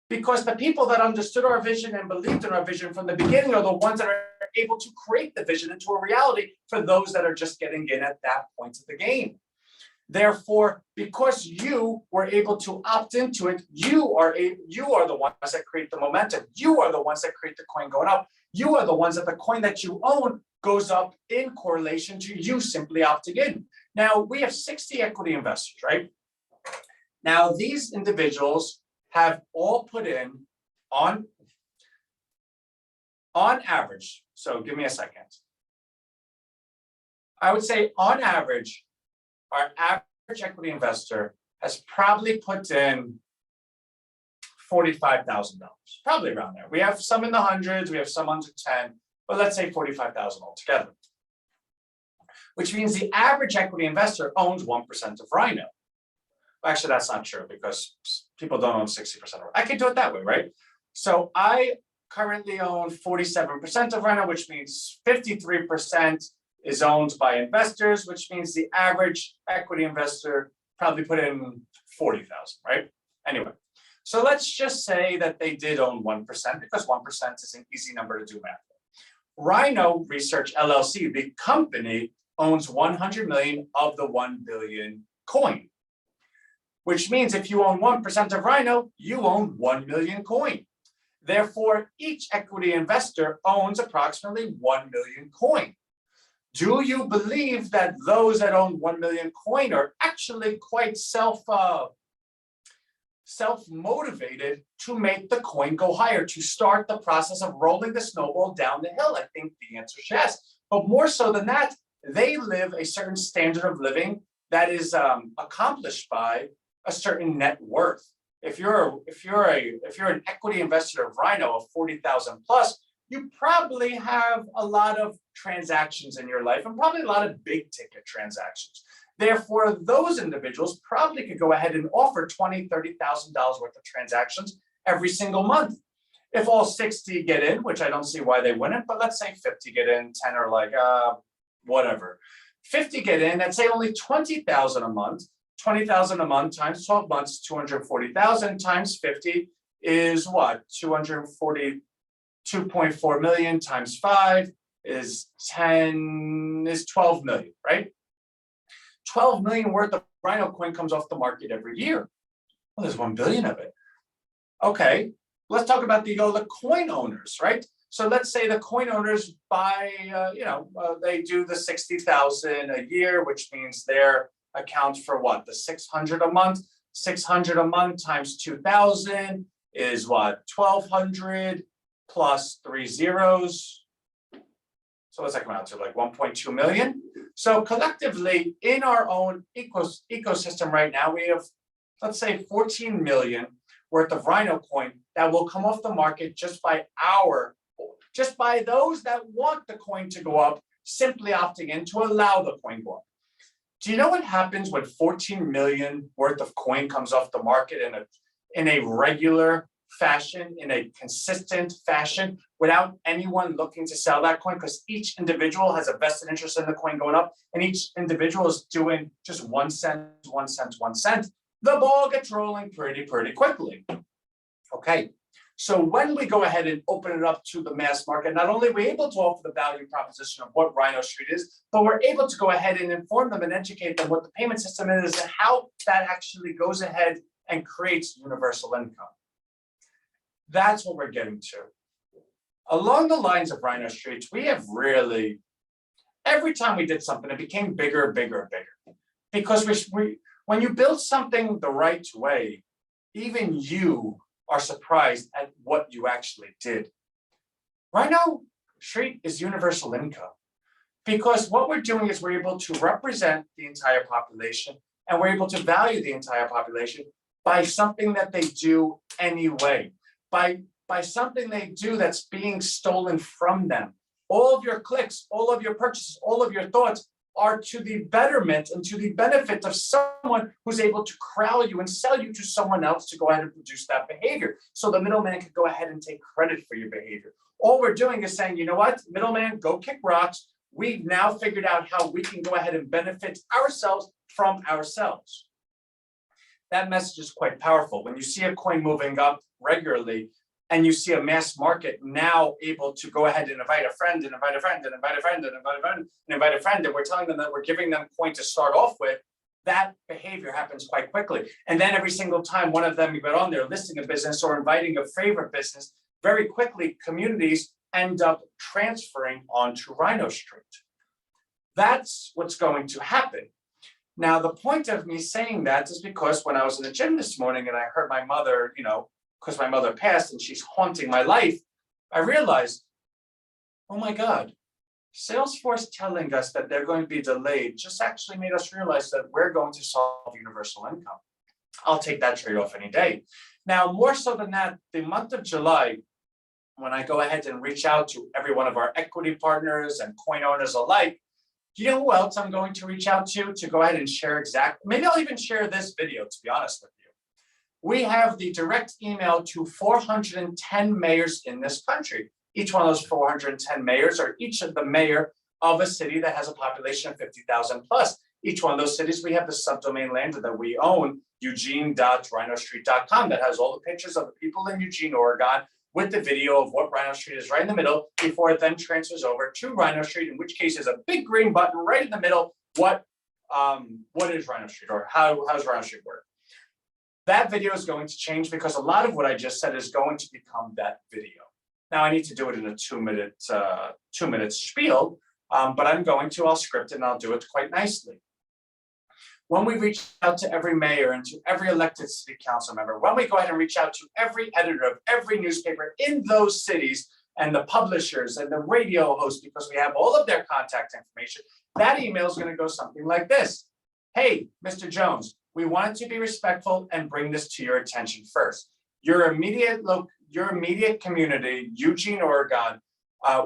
Because the people that understood our vision and believed in our vision from the beginning are the ones that are able to create the vision into a reality for those that are just getting in at that point of the game. Therefore, because you were able to opt into it, you are the ones that create the momentum. You are the ones that create the coin going up. You are the ones that the coin that you own goes up in correlation to you simply opting in. Now, we have 60 equity investors, right? Now, these individuals have all put in on average, so give me a second. I would say on average, our average equity investor has probably put in $45,000, probably around there. We have some in the hundreds, we have some under 10, but let's say 45,000 altogether. Which means the average equity investor owns 1% of Rhino. Actually, that's not true because people don't own 60% of Rhino. I could do it that way, right? So I currently own 47% of Rhino, which means 53% is owned by investors, which means the average equity investor probably put in 40,000, right? Anyway, so let's just say that they did own 1% because 1% is an easy number to do math. Rhino Research LLC, the company, owns 100 million of the 1 billion coin, which means if you own 1% of Rhino, you own 1 million coin. Therefore, each equity investor owns approximately 1 million coin. Do you believe that those that own 1 million coin are actually quite self-motivated to make the coin go higher, to start the process of rolling the snowball down the hill? I think the answer is yes. But more so than that, they live a certain standard of living that is accomplished by a certain net worth. If you're an equity investor of Rhino of 40,000 plus, you probably have a lot of transactions in your life and probably a lot of big ticket transactions. Therefore, those individuals probably could go ahead and offer $20,000, $30,000 worth of transactions every single month. If all 60 get in, which I don't see why they wouldn't, but let's say 50 get in, 10 are like, whatever. 50 get in, that's say only 20,000 a month. 20,000 a month times 12 months, 240,000 times 50 is what? 242.4 million times 5 is 12 million, right? 12 million worth of Rhino coin comes off the market every year. Well, there's 1 billion of it. Okay, let's talk about the coin owners, right? So let's say the coin owners buy, they do the 60,000 a year, which means their account for what? The 600 a month. 600 a month times 2,000 is what? 1,200 plus 3 zeros. So what's that come out to? Like 1.2 million. So collectively, in our own ecosystem right now, we have, let's say, 14 million worth of Rhino coin that will come off the market just by those that want the coin to go up, simply opting in to allow the coin to go up. Do you know what happens when 14 million worth of coin comes off the market in a regular fashion, in a consistent fashion, without anyone looking to sell that coin? Because each individual has a vested interest in the coin going up, and each individual is doing just 1 cent, 1 cent, 1 cent. The ball gets rolling pretty quickly. Okay. So when we go ahead and open it up to the mass market, not only are we able to offer the value proposition of what RHINOstreet is, but we're able to go ahead and inform them and educate them what the payment system is and how that actually goes ahead and creates universal income. That's what we're getting to. Along the lines of RHINOstreet, we have really, every time we did something, it became bigger. Because when you build something the right way, even you are surprised at what you actually did. RHINOstreet is universal income, because what we're doing is we're able to represent the entire population, and we're able to value the entire population by something that they do anyway, by something they do that's being stolen from them. All of your clicks, all of your purchases, all of your thoughts are to the betterment and to the benefit of someone who's able to corral you and sell you to someone else to go ahead and produce that behavior. So the middleman could go ahead and take credit for your behavior. All we're doing is saying, you know what, middleman, go kick rocks. We've now figured out how we can go ahead and benefit ourselves from ourselves. That message is quite powerful. When you see a coin moving up regularly, and you see a mass market now able to go ahead and invite a friend and invite a friend and invite a friend and invite a friend and invite a friend, and we're telling them that we're giving them coin to start off with, that behavior happens quite quickly. And then every single time one of them get on there listing a business or inviting a favorite business, very quickly communities end up transferring onto RHINOstreet. That's what's going to happen. Now, the point of me saying that is because when I was in the gym this morning and I heard my mother, because my mother passed and she's haunting my life, I realized, oh my God, Salesforce telling us that they're going to be delayed just actually made us realize that we're going to solve universal income. I'll take that trade-off any day. Now, more so than that, the month of July, when I go ahead and reach out to every one of our equity partners and coin owners alike, do you know who else I'm going to reach out to go ahead and share maybe I'll even share this video, to be honest with you. We have the direct email to 410 mayors in this country. Each one of those 410 mayors are each of the mayor of a city that has a population of 50,000 plus. Each one of those cities, we have the subdomain land that we own, eugene.rhinostreet.com, that has all the pictures of the people in Eugene, Oregon, with the video of what RHINOstreet is right in the middle, before it then transfers over to RHINOstreet, in which case is a big green button right in the middle. What is RHINOstreet, or how does RHINOstreet work? that video is going to change because a lot of what I just said is going to become that video. Now I need to do it in a 2-minute spiel, but I'll script it and I'll do it quite nicely. When we reach out to every mayor and to every elected city council member, when we go ahead and reach out to every editor of every newspaper in those cities and the publishers and the radio hosts, because we have all of their contact information, that email is going to go something like this. Hey, Mr. Jones, we wanted to be respectful and bring this to your attention first. Your immediate community, Eugene, Oregon,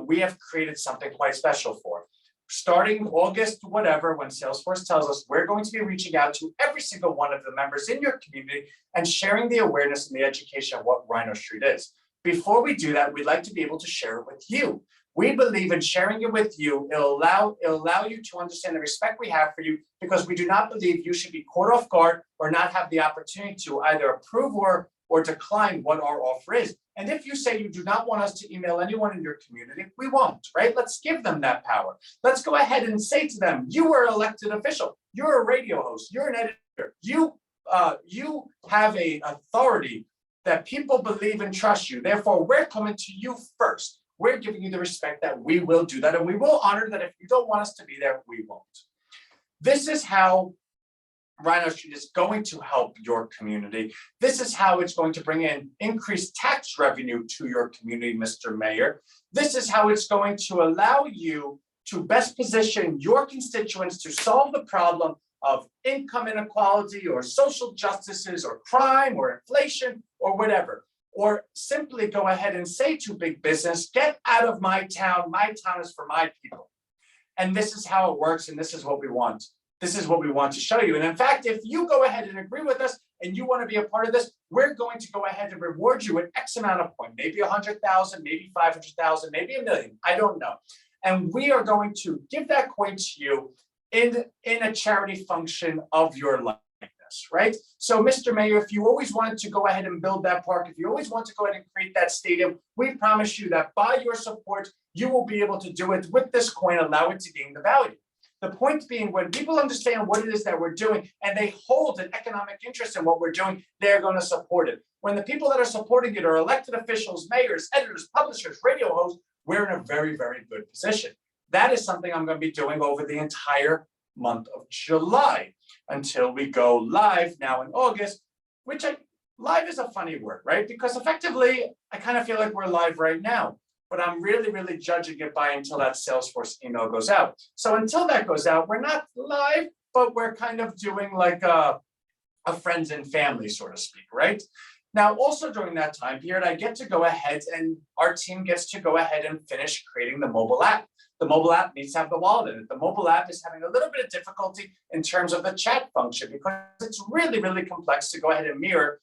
we have created something quite special for. Starting August, whatever, when Salesforce tells us, we're going to be reaching out to every single one of the members in your community and sharing the awareness and the education of what RHINOstreet is. Before we do that, we'd like to be able to share it with you. We believe in sharing it with you. It'll allow you to understand the respect we have for you, because we do not believe you should be caught off guard or not have the opportunity to either approve or decline what our offer is. And if you say you do not want us to email anyone in your community, we won't, right? Let's give them that power. Let's go ahead and say to them, you are an elected official, you're a radio host, you're an editor, you have an authority that people believe and trust you. Therefore, we're coming to you first. We're giving you the respect that we will do that, and we will honor that. If you don't want us to be there, we won't. This is how RHINOstreet is going to help your community. This is how it's going to bring in increased tax revenue to your community, Mr. Mayor. This is how it's going to allow you to best position your constituents to solve the problem of income inequality or social justices or crime or inflation or whatever. Or simply go ahead and say to big business, get out of my town is for my people. And this is how it works, and this is what we want. This is what we want to show you. And in fact, if you go ahead and agree with us and you want to be a part of this, we're going to go ahead and reward you with X amount of points, maybe 100,000, maybe 500,000, maybe $1 million, I don't know. And we are going to give that coin to you in a charity function of your likeness, right? So Mr. Mayor, if you always wanted to go ahead and build that park, if you always want to go ahead and create that stadium, we promise you that by your support, you will be able to do it with this coin, allow it to gain the value. The point being, when people understand what it is that we're doing and they hold an economic interest in what we're doing, they're going to support it. When the people that are supporting it are elected officials, mayors, editors, publishers, radio hosts, we're in a very, very good position. That is something I'm going to be doing over the entire month of July until we go live now in August, which live is a funny word, right? Because effectively, I kind of feel like we're live right now. But I'm really, really judging it by until that Salesforce email goes out. So until that goes out, we're not live, but we're kind of doing like a friends and family, so to speak, right? Now, also during that time period, I get to go ahead and our team gets to go ahead and finish creating the mobile app. The mobile app needs to have the wallet in it. The mobile app is having a little bit of difficulty in terms of the chat function because it's really, really complex to go ahead and mirror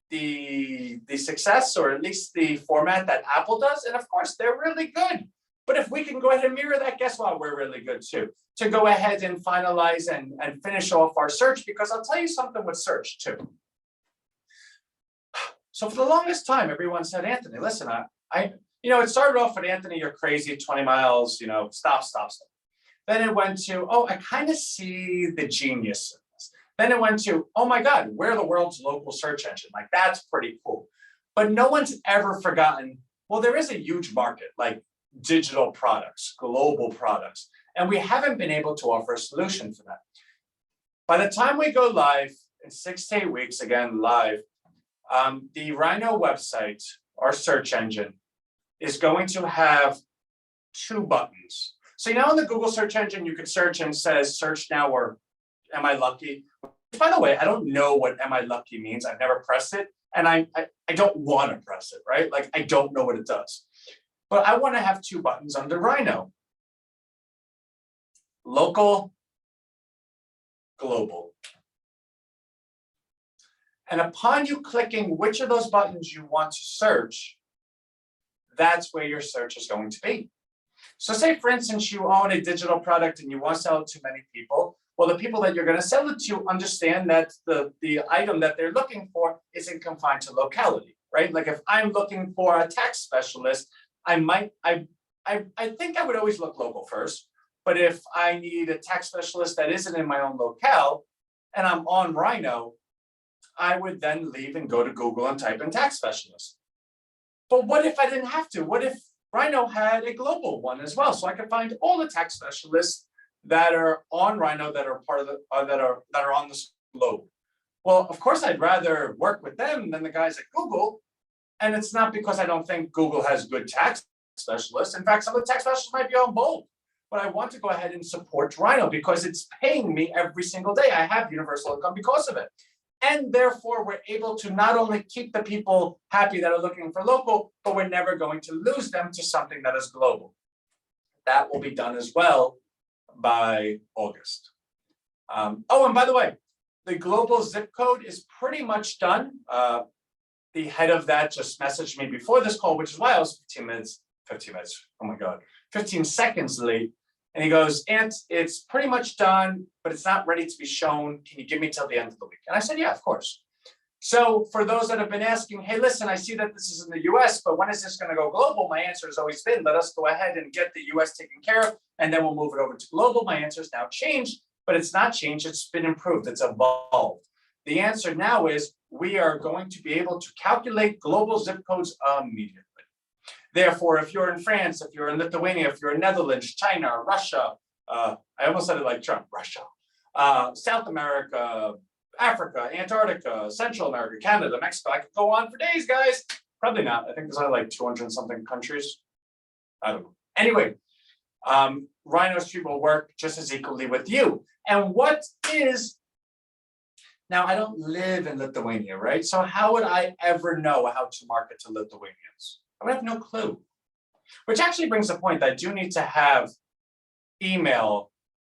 the success, or at least the format that Apple does. And of course, they're really good. But if we can go ahead and mirror that, guess what? We're really good too. To go ahead and finalize and finish off our search, because I'll tell you something with search too. So for the longest time, everyone said, Anthony, listen, it started off with Anthony, you're crazy, 20 miles, stop. Then it went to, oh, I kind of see the genius in this. Then it went to, oh my God, we're the world's local search engine. Like, that's pretty cool. But no one's ever forgotten, well, there is a huge market, like digital products, global products, and we haven't been able to offer a solution for that. By the time we go live in 6 to 8 weeks, again, live, the Rhino website, our search engine, is going to have 2 buttons. So in the Google search engine, you can search and it says search now or am I lucky? By the way, I don't know what am I lucky means. I've never pressed it, and I don't want to press it, right? Like, I don't know what it does. But I want to have 2 buttons under Rhino. Local, global. And upon you clicking which of those buttons you want to search, that's where your search is going to be. So say, for instance, you own a digital product and you want to sell it to many people. Well, the people that you're going to sell it to understand that the item that they're looking for isn't confined to locality, right? Like, if I'm looking for a tax specialist, I think I would always look local first. But if I need a tax specialist that isn't in my own locale and I'm on Rhino, I would then leave and go to Google and type in tax specialist. But what if I didn't have to? What if Rhino had a global one as well? So I could find all the tax specialists that are on Rhino that are part of the that are on the globe. Well, of course, I'd rather work with them than the guys at Google. And it's not because I don't think Google has good tax specialists. In fact, some of the tax specialists might be on bold. But I want to go ahead and support Rhino because it's paying me every single day. I have universal income because of it. And therefore, we're able to not only keep the people happy that are looking for local, but we're never going to lose them to something that is global. That will be done as well by August. Oh, and by the way, the global zip code is pretty much done. The head of that just messaged me before this call, which is why I was 15 minutes, oh my God, 15 seconds late. And he goes, Ant, it's pretty much done, but it's not ready to be shown. Can you give me till the end of the week? And I said, yeah, of course. So for those that have been asking, hey, listen, I see that this is in the US, but when is this going to go global? My answer has always been, let us go ahead and get the US taken care of, and then we'll move it over to global. My answer is now changed, but it's not changed. It's been improved. It's evolved. The answer now is we are going to be able to calculate global zip codes immediately. Therefore, if you're in France, if you're in Lithuania, if you're in Netherlands, China, Russia, I almost said it like Trump, Russia, South America, Africa, Antarctica, Central America, Canada, Mexico. I could go on for days, guys. Probably not. I think there's only like 200 and something countries. I don't know. Anyway, RHINOstreet will work just as equally with you. And what is, now I don't live in Lithuania, right? So how would I ever know how to market to Lithuanians? I would have no clue. Which actually brings the point that I do need to have email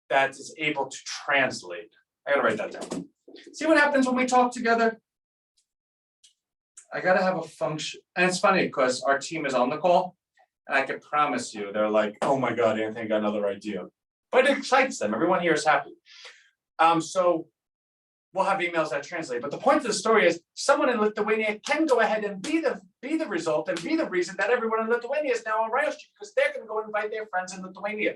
that is able to translate. I gotta write that down. See what happens when we talk together? I gotta have a function. And it's funny because our team is on the call and I can promise you, they're like, oh my God, Anthony got another idea. But it excites them. Everyone here is happy. So we'll have emails that translate. But the point of the story is someone in Lithuania can go ahead and be the result and be the reason that everyone in Lithuania is now on RHINOstreet because they're going to go invite their friends in Lithuania.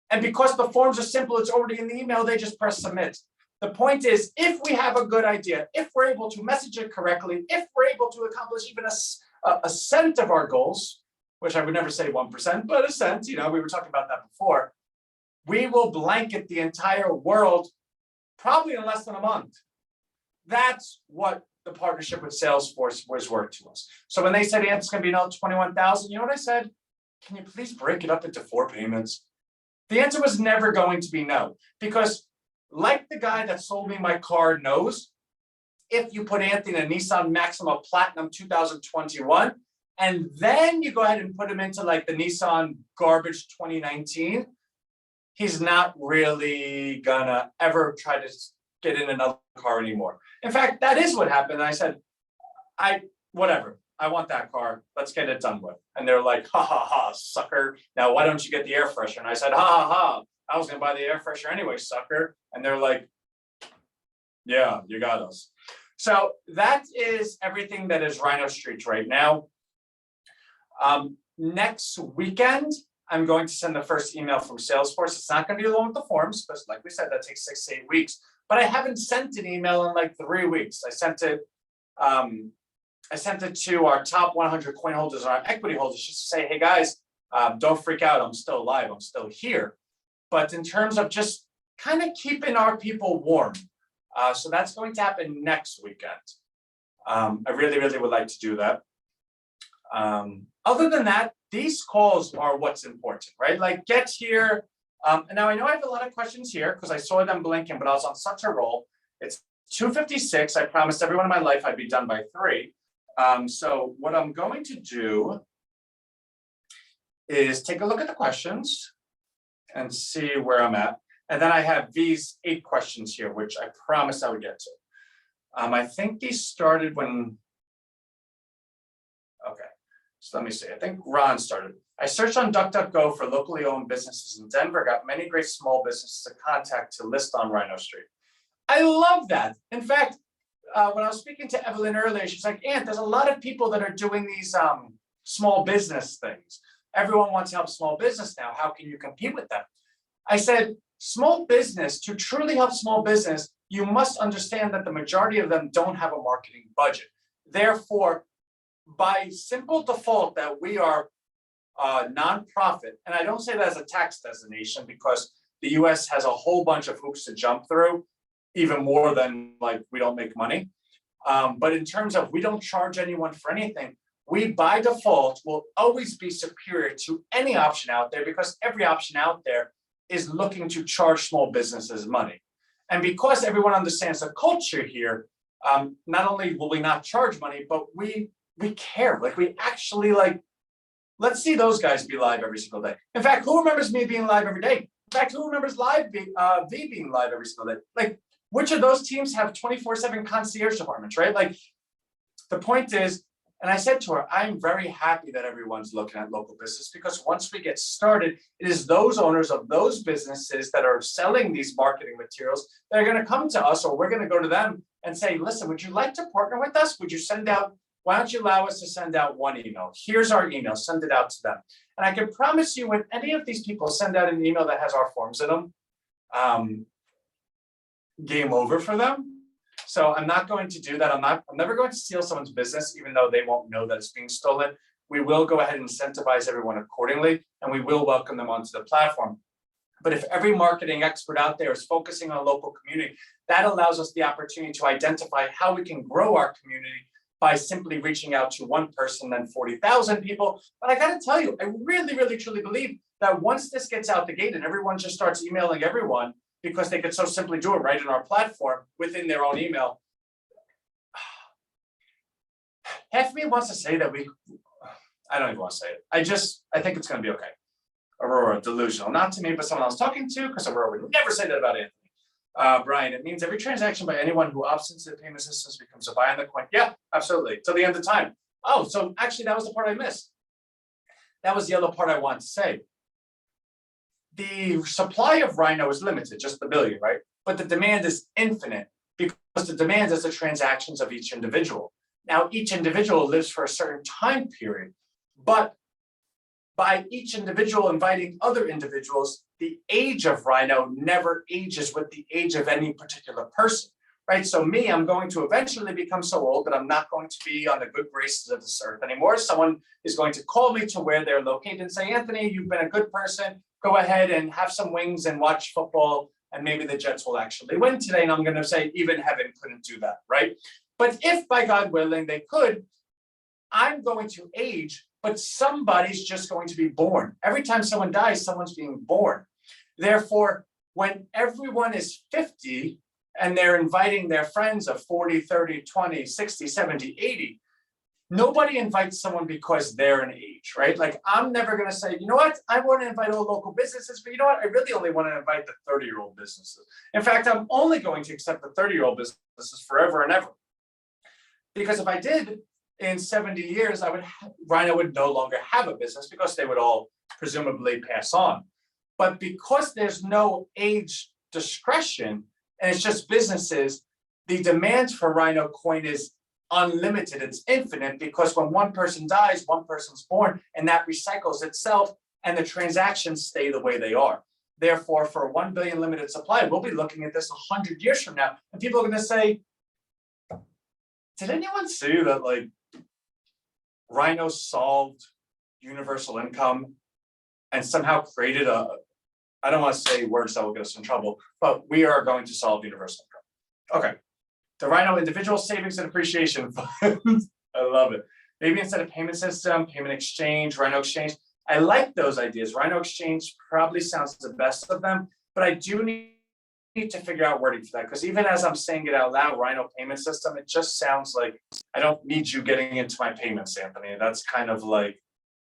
And because the forms are simple, it's already in the email, they just press submit. The point is, if we have a good idea, if we're able to message it correctly, if we're able to accomplish even a cent of our goals, which I would never say 1%, but a cent, you know, we were talking about that before, we will blanket the entire world probably in less than a month. That's what the partnership with Salesforce was worth to us. So when they said, it's going to be another 21,000, you know what I said? Can you please break it up into 4 payments? The answer was never going to be no, because like the guy that sold me my car knows, if you put Anthony in a Nissan Maxima Platinum 2021, and then you go ahead and put him into like the Nissan Garbage 2019, he's not really gonna ever try to get in another car anymore. In fact, that is what happened. I said, whatever, I want that car. Let's get it done with. And they're like, ha ha ha, sucker. Now, why don't you get the air freshener? And I said, ha ha ha, I was gonna buy the air freshener anyway, sucker. And they're like, yeah, you got us. So that is everything that is RHINOstreet right now. Next weekend, I'm going to send the first email from Salesforce. It's not going to be along with the forms, because like we said, that takes 6 to 8 weeks. But I haven't sent an email in like 3 weeks. I sent it to our top 100 coin holders and our equity holders just to say, hey guys, don't freak out. I'm still alive. I'm still here. But in terms of just kind of keeping our people warm. So that's going to happen next weekend. I really, really would like to do that. Other than that, these calls are what's important, right? Like get here. And now I know I have a lot of questions here because I saw them blinking, but I was on such a roll. It's 2:56. I promised everyone in my life I'd be done by 3. So what I'm going to do is take a look at the questions and see where I'm at. And then I have these 8 questions here, which I promised I would get to. I think these started when, okay. So let me see, I think Ron started. I searched on DuckDuckGo for locally owned businesses in Denver, got many great small businesses to contact to list on RHINOstreet. I love that. In fact, when I was speaking to Evelyn earlier, she's like, Ant, there's a lot of people that are doing these small business things. Everyone wants to help small business now. How can you compete with them? I said, small business, to truly help small business, you must understand that the majority of them don't have a marketing budget. Therefore, by simple default that we are a nonprofit, and I don't say that as a tax designation because the US has a whole bunch of hoops to jump through, even more than like we don't make money. But in terms of we don't charge anyone for anything, we by default will always be superior to any option out there because every option out there is looking to charge small businesses money. And because everyone understands the culture here, not only will we not charge money, but we care. Like we actually like, let's see those guys be live every single day. In fact, who remembers me being live every day? In fact, who remembers V being live every single day? Like, which of those teams have 24/7 concierge departments, right? Like, the point is, and I said to her, I'm very happy that everyone's looking at local business because once we get started, it is those owners of those businesses that are selling these marketing materials that are going to come to us, or we're going to go to them and say, listen, would you like to partner with us? Would you send out, why don't you allow us to send out one email? Here's our email, send it out to them. And I can promise you when any of these people send out an email that has our forms in them, game over for them. So I'm not going to do that. I'm never going to steal someone's business, even though they won't know that it's being stolen. We will go ahead and incentivize everyone accordingly, and we will welcome them onto the platform. But if every marketing expert out there is focusing on a local community, that allows us the opportunity to identify how we can grow our community by simply reaching out to one person, then 40,000 people. But I got to tell you, I really, really, truly believe that once this gets out the gate and everyone just starts emailing everyone, because they could so simply do it right in our platform within their own email. Half of me wants to say that I don't even want to say it. I think it's going to be okay. Aurora, delusional. Not to me, but someone I was talking to, because Aurora would never say that about Anthony. Brian, it means every transaction by anyone who opts into the payment systems becomes a buy on the coin. Yeah, absolutely. Till the end of time. Oh, so actually that was the part I missed. That was the other part I wanted to say. The supply of Rhino is limited, just the billion, right? But the demand is infinite because the demand is the transactions of each individual. Now, each individual lives for a certain time period, but by each individual inviting other individuals, the age of Rhino never ages with the age of any particular person, right? So me, I'm going to eventually become so old that I'm not going to be on the good graces of this earth anymore. Someone is going to call me to where they're located and say, Anthony, you've been a good person. Go ahead and have some wings and watch football, and maybe the Jets will actually win today. And I'm going to say, even heaven couldn't do that, right? But if by God willing they could, I'm going to age, but somebody's just going to be born. Every time someone dies, someone's being born. Therefore, when everyone is 50 and they're inviting their friends of 40, 30, 20, 60, 70, 80, nobody invites someone because they're an age, right? Like I'm never going to say, you know what? I want to invite all local businesses, but you know what? I really only want to invite the 30-year-old businesses. In fact, I'm only going to accept the 30-year-old businesses forever and ever. Because if I did in 70 years, Rhino would no longer have a business because they would all presumably pass on. But because there's no age discretion and it's just businesses, the demand for Rhinocoin is unlimited, it's infinite, because when one person dies, one person's born, and that recycles itself, and the transactions stay the way they are. Therefore, for a 1 billion limited supply, we'll be looking at this 100 years from now, and people are going to say, did anyone see that like Rhino solved universal income and somehow created I don't want to say words that will get us in trouble, but we are going to solve universal income. Okay. The Rhino Individual Savings and Appreciation Fund. I love it. Maybe instead of payment system, payment exchange, Rhino exchange. I like those ideas. Rhino exchange probably sounds the best of them, but I do need to figure out wording for that, because even as I'm saying it out loud, Rhino payment system, it just sounds like I don't need you getting into my payments, Anthony. That's kind of like,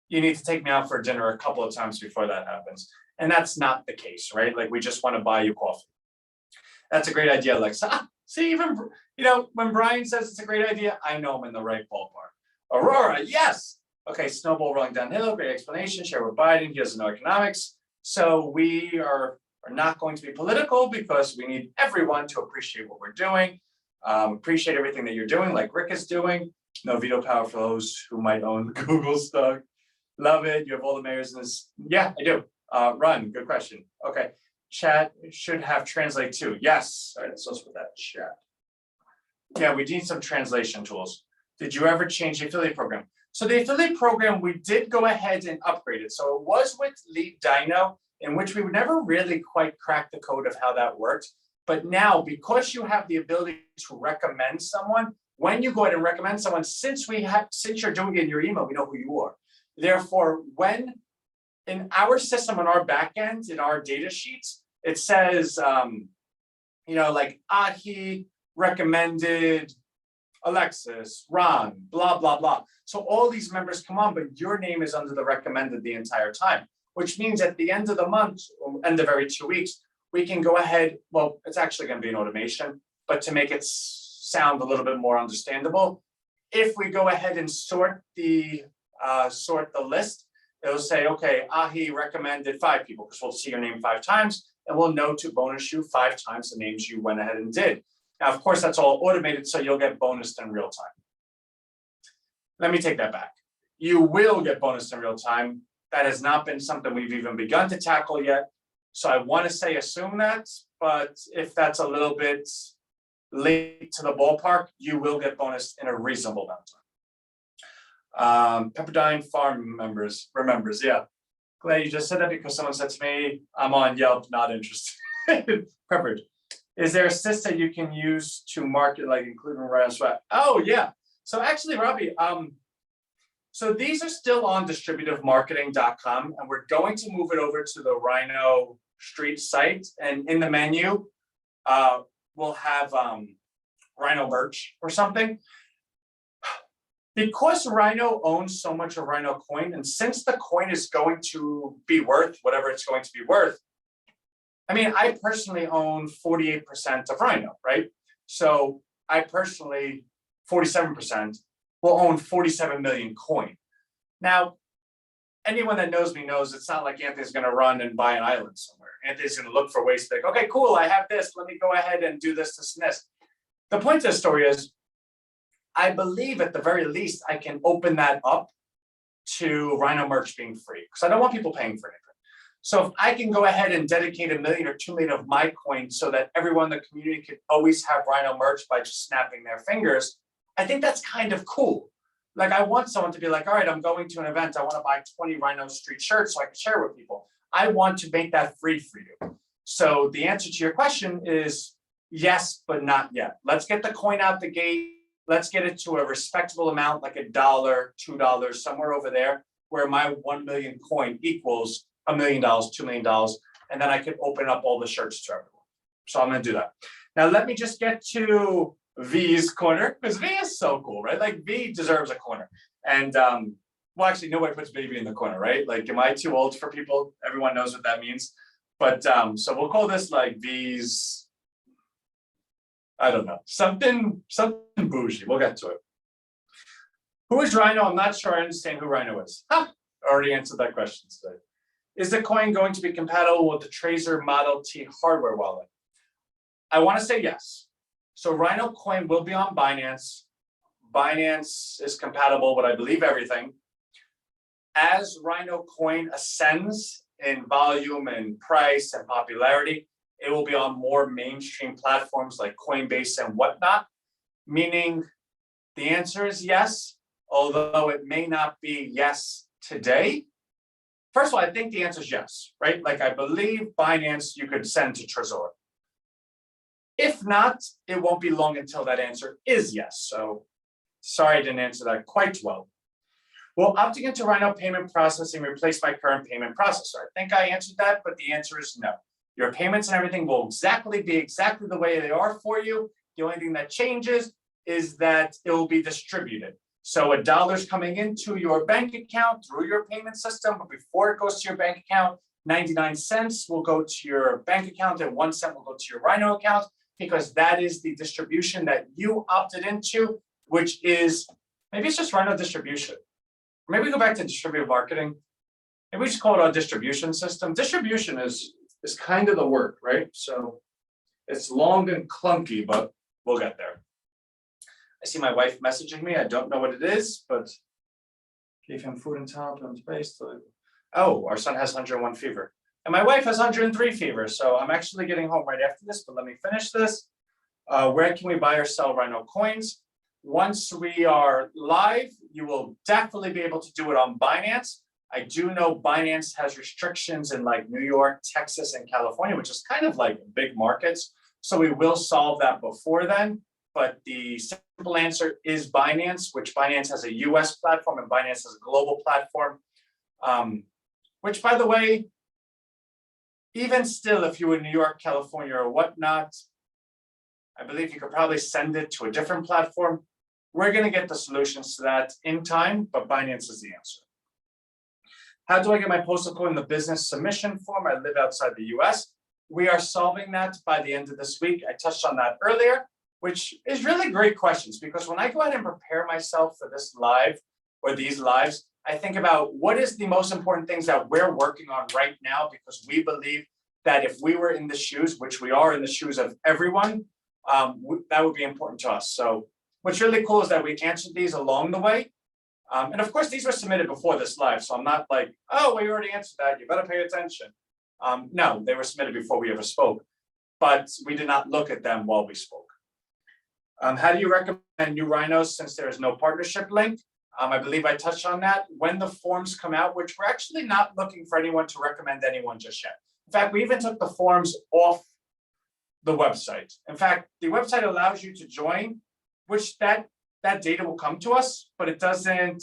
you need to take me out for dinner a couple of times before that happens. And that's not the case, right? Like we just want to buy you coffee. That's a great idea, Alexa. See, even, when Brian says it's a great idea, I know I'm in the right ballpark. Aurora, yes. Okay, snowball rolling downhill, great explanation, share with Biden, he doesn't know economics. So we are not going to be political because we need everyone to appreciate what we're doing, appreciate everything that you're doing, like Rick is doing. No veto power for those who might own Google stock. Love it, you have all the mayors in this. Yeah, I do. Run, good question. Okay. Chat should have translate too. Yes. All right, let's put that chat. Yeah, we need some translation tools. Did you ever change the affiliate program? So the affiliate program, we did go ahead and upgrade it. So it was with Lead Dino, in which we never really quite cracked the code of how that worked. But now, because you have the ability to recommend someone, when you go ahead and recommend someone, since you're doing it in your email, we know who you are. Therefore, when in our system, on our backend, in our data sheets, it says, like Ahi recommended Alexis, Ron, blah, blah, blah. So all these members come on, but your name is under the recommended the entire time, which means at the end of the month, or end of every 2 weeks, we can go ahead, well, it's actually going to be an automation, but to make it sound a little bit more understandable, if we go ahead and sort the list, it'll say, okay, Ahi recommended 5 people, because we'll see your name 5 times, and we'll know to bonus you 5 times the names you went ahead and did. Now, of course, that's all automated, so you'll get bonused in real time. Let me take that back. You will get bonused in real time. That has not been something we've even begun to tackle yet. So I want to say assume that, but if that's a little bit late to the ballpark, you will get bonused in a reasonable amount of time. Pepperdine Farm remembers, yeah. Glad you just said that because someone said to me, I'm on Yelp, not interested. Peppered. Is there a system you can use to market, like including RHINOswap? Oh yeah. So actually, Robbie, so these are still on distributivemarketing.com, and we're going to move it over to the RHINOstreet site. And in the menu, we'll have Rhino merch or something. Because Rhino owns so much of Rhinocoin, and since the coin is going to be worth whatever it's going to be worth, I mean, I personally own 48% of Rhino, right? So I personally, 47%, will own 47 million coin. Now, anyone that knows me knows it's not like Anthony's going to run and buy an island somewhere. Anthony's going to look for ways to think, okay, cool, I have this. Let me go ahead and do this, this, and this. The point of the story is, I believe at the very least, I can open that up to Rhino merch being free, because I don't want people paying for anything. So if I can go ahead and dedicate 1 million or 2 million of my coin so that everyone in the community could always have Rhino merch by just snapping their fingers, I think that's kind of cool. Like, I want someone to be like, all right, I'm going to an event. I want to buy 20 RHINOstreet shirts so I can share with people. I want to make that free for you. So the answer to your question is yes, but not yet. Let's get the coin out the gate. Let's get it to a respectable amount, like $1, $2, somewhere over there, where my 1 million coin equals $1 million, $2 million, and then I can open up all the shirts to everyone. So I'm going to do that. Now, let me just get to V's corner, because V is so cool, right? Like, V deserves a corner. And, well, actually, nobody puts baby in the corner, right? Like, am I too old for people? Everyone knows what that means. But, so we'll call this like V's, I don't know, something bougie. We'll get to it. Who is Rhino? I'm not sure I understand who Rhino is. I already answered that question today. Is the coin going to be compatible with the Tracer Model T hardware wallet? I want to say yes. So Rhinocoin will be on Binance. Binance is compatible with, I believe, everything. As Rhinocoin ascends in volume and price and popularity, it will be on more mainstream platforms like Coinbase and whatnot, meaning the answer is yes, although it may not be yes today. First of all, I think the answer is yes, right? Like, I believe Binance you could send to Trezor. If not, it won't be long until that answer is yes. So sorry I didn't answer that quite well. Will opting into Rhino payment processing replace my current payment processor? I think I answered that, but the answer is no. Your payments and everything will be exactly the way they are for you. The only thing that changes is that it will be distributed. So $1 coming into your bank account through your payment system, but before it goes to your bank account, 99 cents will go to your bank account and 1 cent will go to your Rhino account, because that is the distribution that you opted into, which is, maybe it's just Rhino distribution. Maybe we go back to distributed marketing. Maybe we just call it our distribution system. Distribution is kind of the word, right? So it's long and clunky, but we'll get there. I see my wife messaging me. I don't know what it is, but gave him food and towel, put him in space. Oh, our son has 101 fever. And my wife has 103 fever, so I'm actually getting home right after this, but let me finish this. Where can we buy or sell Rhino coins? Once we are live, you will definitely be able to do it on Binance. I do know Binance has restrictions in like New York, Texas, and California, which is kind of like big markets. So we will solve that before then. But the simple answer is Binance, which Binance has a US platform and Binance has a global platform. Which, by the way, even still, if you were in New York, California, or whatnot, I believe you could probably send it to a different platform. We're going to get the solutions to that in time, but Binance is the answer. How do I get my postal coin in the business submission form? I live outside the US. We are solving that by the end of this week. I touched on that earlier, which is really great questions, because when I go ahead and prepare myself for this live or these lives, I think about what is the most important things that we're working on right now, because we believe that if we were in the shoes, which we are in the shoes of everyone, that would be important to us. So what's really cool is that we answered these along the way. And of course, these were submitted before this live. So I'm not like, oh, well, you already answered that, you better pay attention. No, they were submitted before we ever spoke, but we did not look at them while we spoke. How do you recommend new rhinos since there is no partnership link? I believe I touched on that. When the forms come out, which we're actually not looking for anyone to recommend anyone just yet. In fact, we even took the forms off the website. In fact, the website allows you to join, which that data will come to us, but it doesn't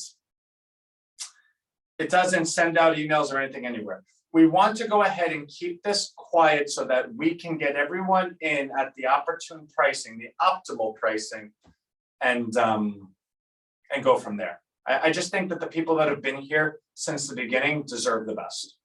send out emails or anything anywhere. We want to go ahead and keep this quiet so that we can get everyone in at the opportune pricing, the optimal pricing, and go from there. I just think that the people that have been here since the beginning deserve the best.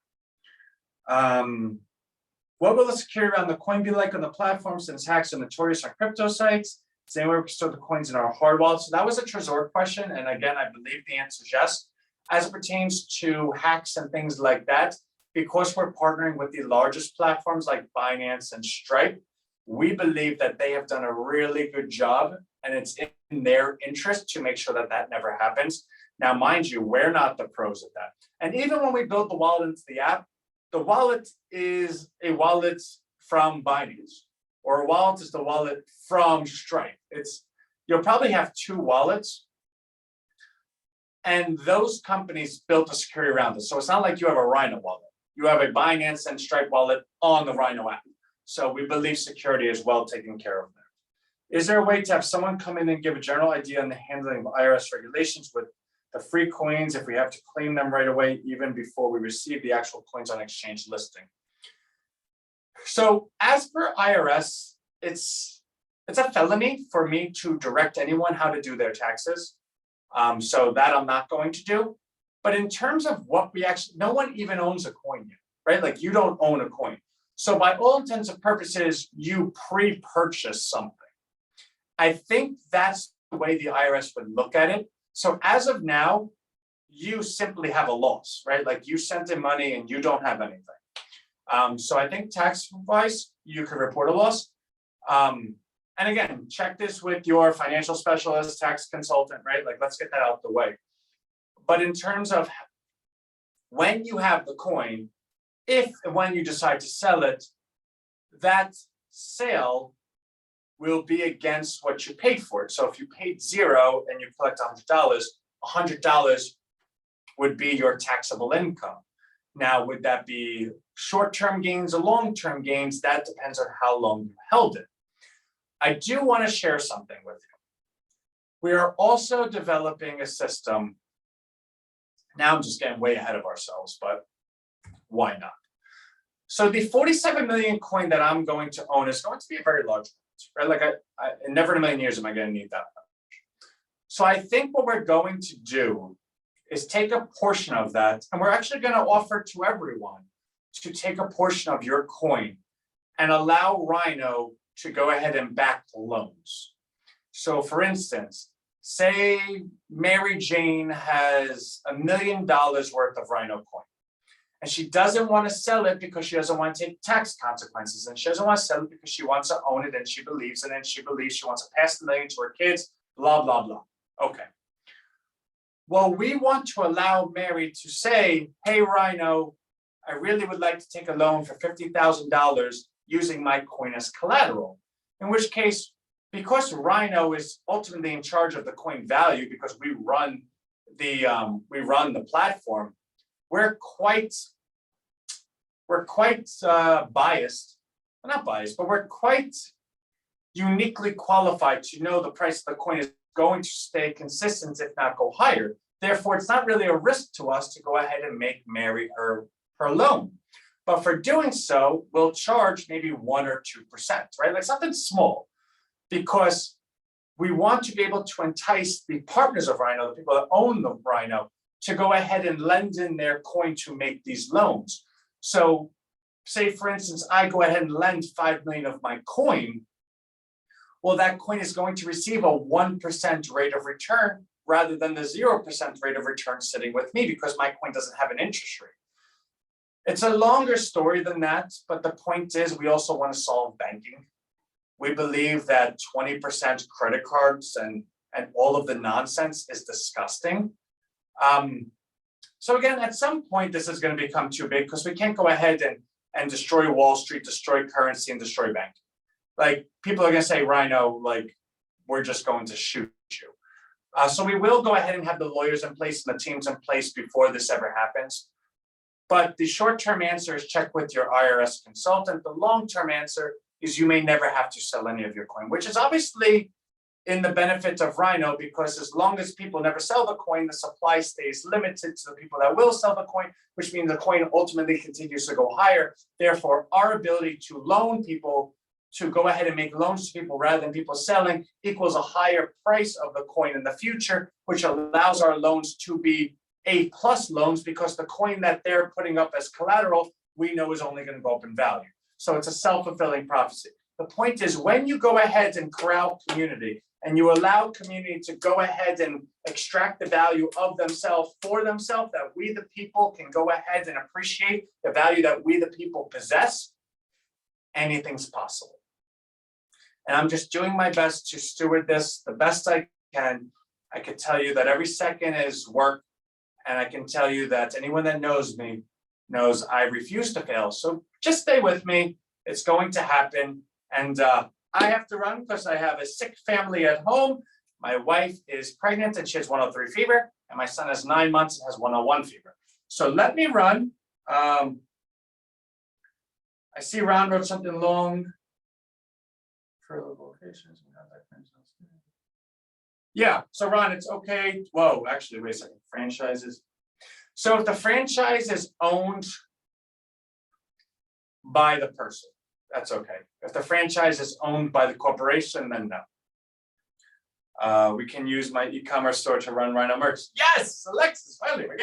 What will the security around the coin be like on the platform, since hacks are notorious on crypto sites? Does anyone store the coins in our hard wallet? So that was a Trezor question. And again, I believe the answer is yes. As it pertains to hacks and things like that, because we're partnering with the largest platforms like Binance and Stripe, we believe that they have done a really good job, and it's in their interest to make sure that that never happens. Now, mind you, we're not the pros at that. And even when we build the wallet into the app, the wallet is a wallet from Binance, or a wallet is the wallet from Stripe. You'll probably have two wallets, and those companies built a security around it. So it's not like you have a Rhino wallet. You have a Binance and Stripe wallet on the Rhino app. So we believe security is well taken care of there. Is there a way to have someone come in and give a general idea on the handling of IRS regulations with the free coins if we have to claim them right away, even before we receive the actual coins on exchange listing? So as per IRS, it's a felony for me to direct anyone how to do their taxes. So that I'm not going to do. But in terms of what we actually, no one even owns a coin yet, right? Like you don't own a coin. So by all intents and purposes, you pre-purchase something. I think that's the way the IRS would look at it. So as of now, you simply have a loss, right? Like you sent in money and you don't have anything. So I think tax-wise, you could report a loss. And again, check this with your financial specialist, tax consultant, right? Like let's get that out the way. But in terms of when you have the coin, if and when you decide to sell it, that sale will be against what you paid for it. So if you paid $0 and you collect $100 would be your taxable income. Now, would that be short-term gains or long-term gains? That depends on how long you held it. I do want to share something with you. We are also developing a system. Now I'm just getting way ahead of ourselves, but why not? So the 47 million coin that I'm going to own is going to be a very large one, right? Like never in a million years am I going to need that much. So I think what we're going to do is take a portion of that, and we're actually going to offer to everyone to take a portion of your coin and allow Rhino to go ahead and back the loans. So for instance, say Mary Jane has $1 million worth of Rhino coin, and she doesn't want to sell it because she doesn't want to take tax consequences, and she doesn't want to sell it because she wants to own it and she believes in it, and she believes she wants to pass the million to her kids, blah, blah, blah. Okay. Well, we want to allow Mary to say, hey, Rhino, I really would like to take a loan for $50,000 using my coin as collateral. In which case, because Rhino is ultimately in charge of the coin value, because we run the platform, we're quite biased. Well, not biased, but we're quite uniquely qualified to know the price of the coin is going to stay consistent, if not go higher. Therefore, it's not really a risk to us to go ahead and make Mary her loan. But for doing so, we'll charge maybe 1 or 2%, right? Like something small, because we want to be able to entice the partners of Rhino, the people that own the Rhino, to go ahead and lend in their coin to make these loans. So say, for instance, I go ahead and lend 5 million of my coin. Well, that coin is going to receive a 1% rate of return rather than the 0% rate of return sitting with me, because my coin doesn't have an interest rate. It's a longer story than that, but the point is we also want to solve banking. We believe that 20% credit cards and all of the nonsense is disgusting. So again, at some point, this is going to become too big, because we can't go ahead and destroy Wall Street, destroy currency, and destroy banking. Like, people are going to say, Rhino, like, we're just going to shoot you. So we will go ahead and have the lawyers in place and the teams in place before this ever happens. But the short-term answer is check with your IRS consultant. The long-term answer is you may never have to sell any of your coin, which is obviously in the benefit of Rhino, because as long as people never sell the coin, the supply stays limited to the people that will sell the coin, which means the coin ultimately continues to go higher. Therefore, our ability to loan people, to go ahead and make loans to people rather than people selling, equals a higher price of the coin in the future, which allows our loans to be A+ loans, because the coin that they're putting up as collateral, we know is only going to go up in value. So it's a self-fulfilling prophecy. The point is, when you go ahead and corral community and you allow community to go ahead and extract the value of themselves for themselves, that we the people can go ahead and appreciate the value that we the people possess, anything's possible. And I'm just doing my best to steward this the best I can. I can tell you that every second is work. And I can tell you that anyone that knows me knows I refuse to fail. So just stay with me. It's going to happen. And I have to run because I have a sick family at home. My wife is pregnant and she has 103 fever. And my son is 9 months and has 101 fever. So let me run. I see Ron wrote something long. For locations. Yeah, so Ron, it's okay. Whoa, actually, wait a second. Franchises. So if the franchise is owned by the person, that's okay. If the franchise is owned by the corporation, then no. We can use my e-commerce store to run Rhino merch. Yes, Alexis, finally, we're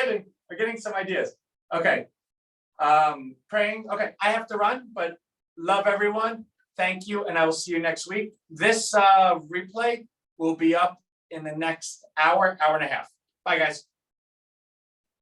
getting some ideas. Okay. Praying. Okay, I have to run, but love everyone. Thank you, and I will see you next week. This replay will be up in the next hour and a half. Bye, guys.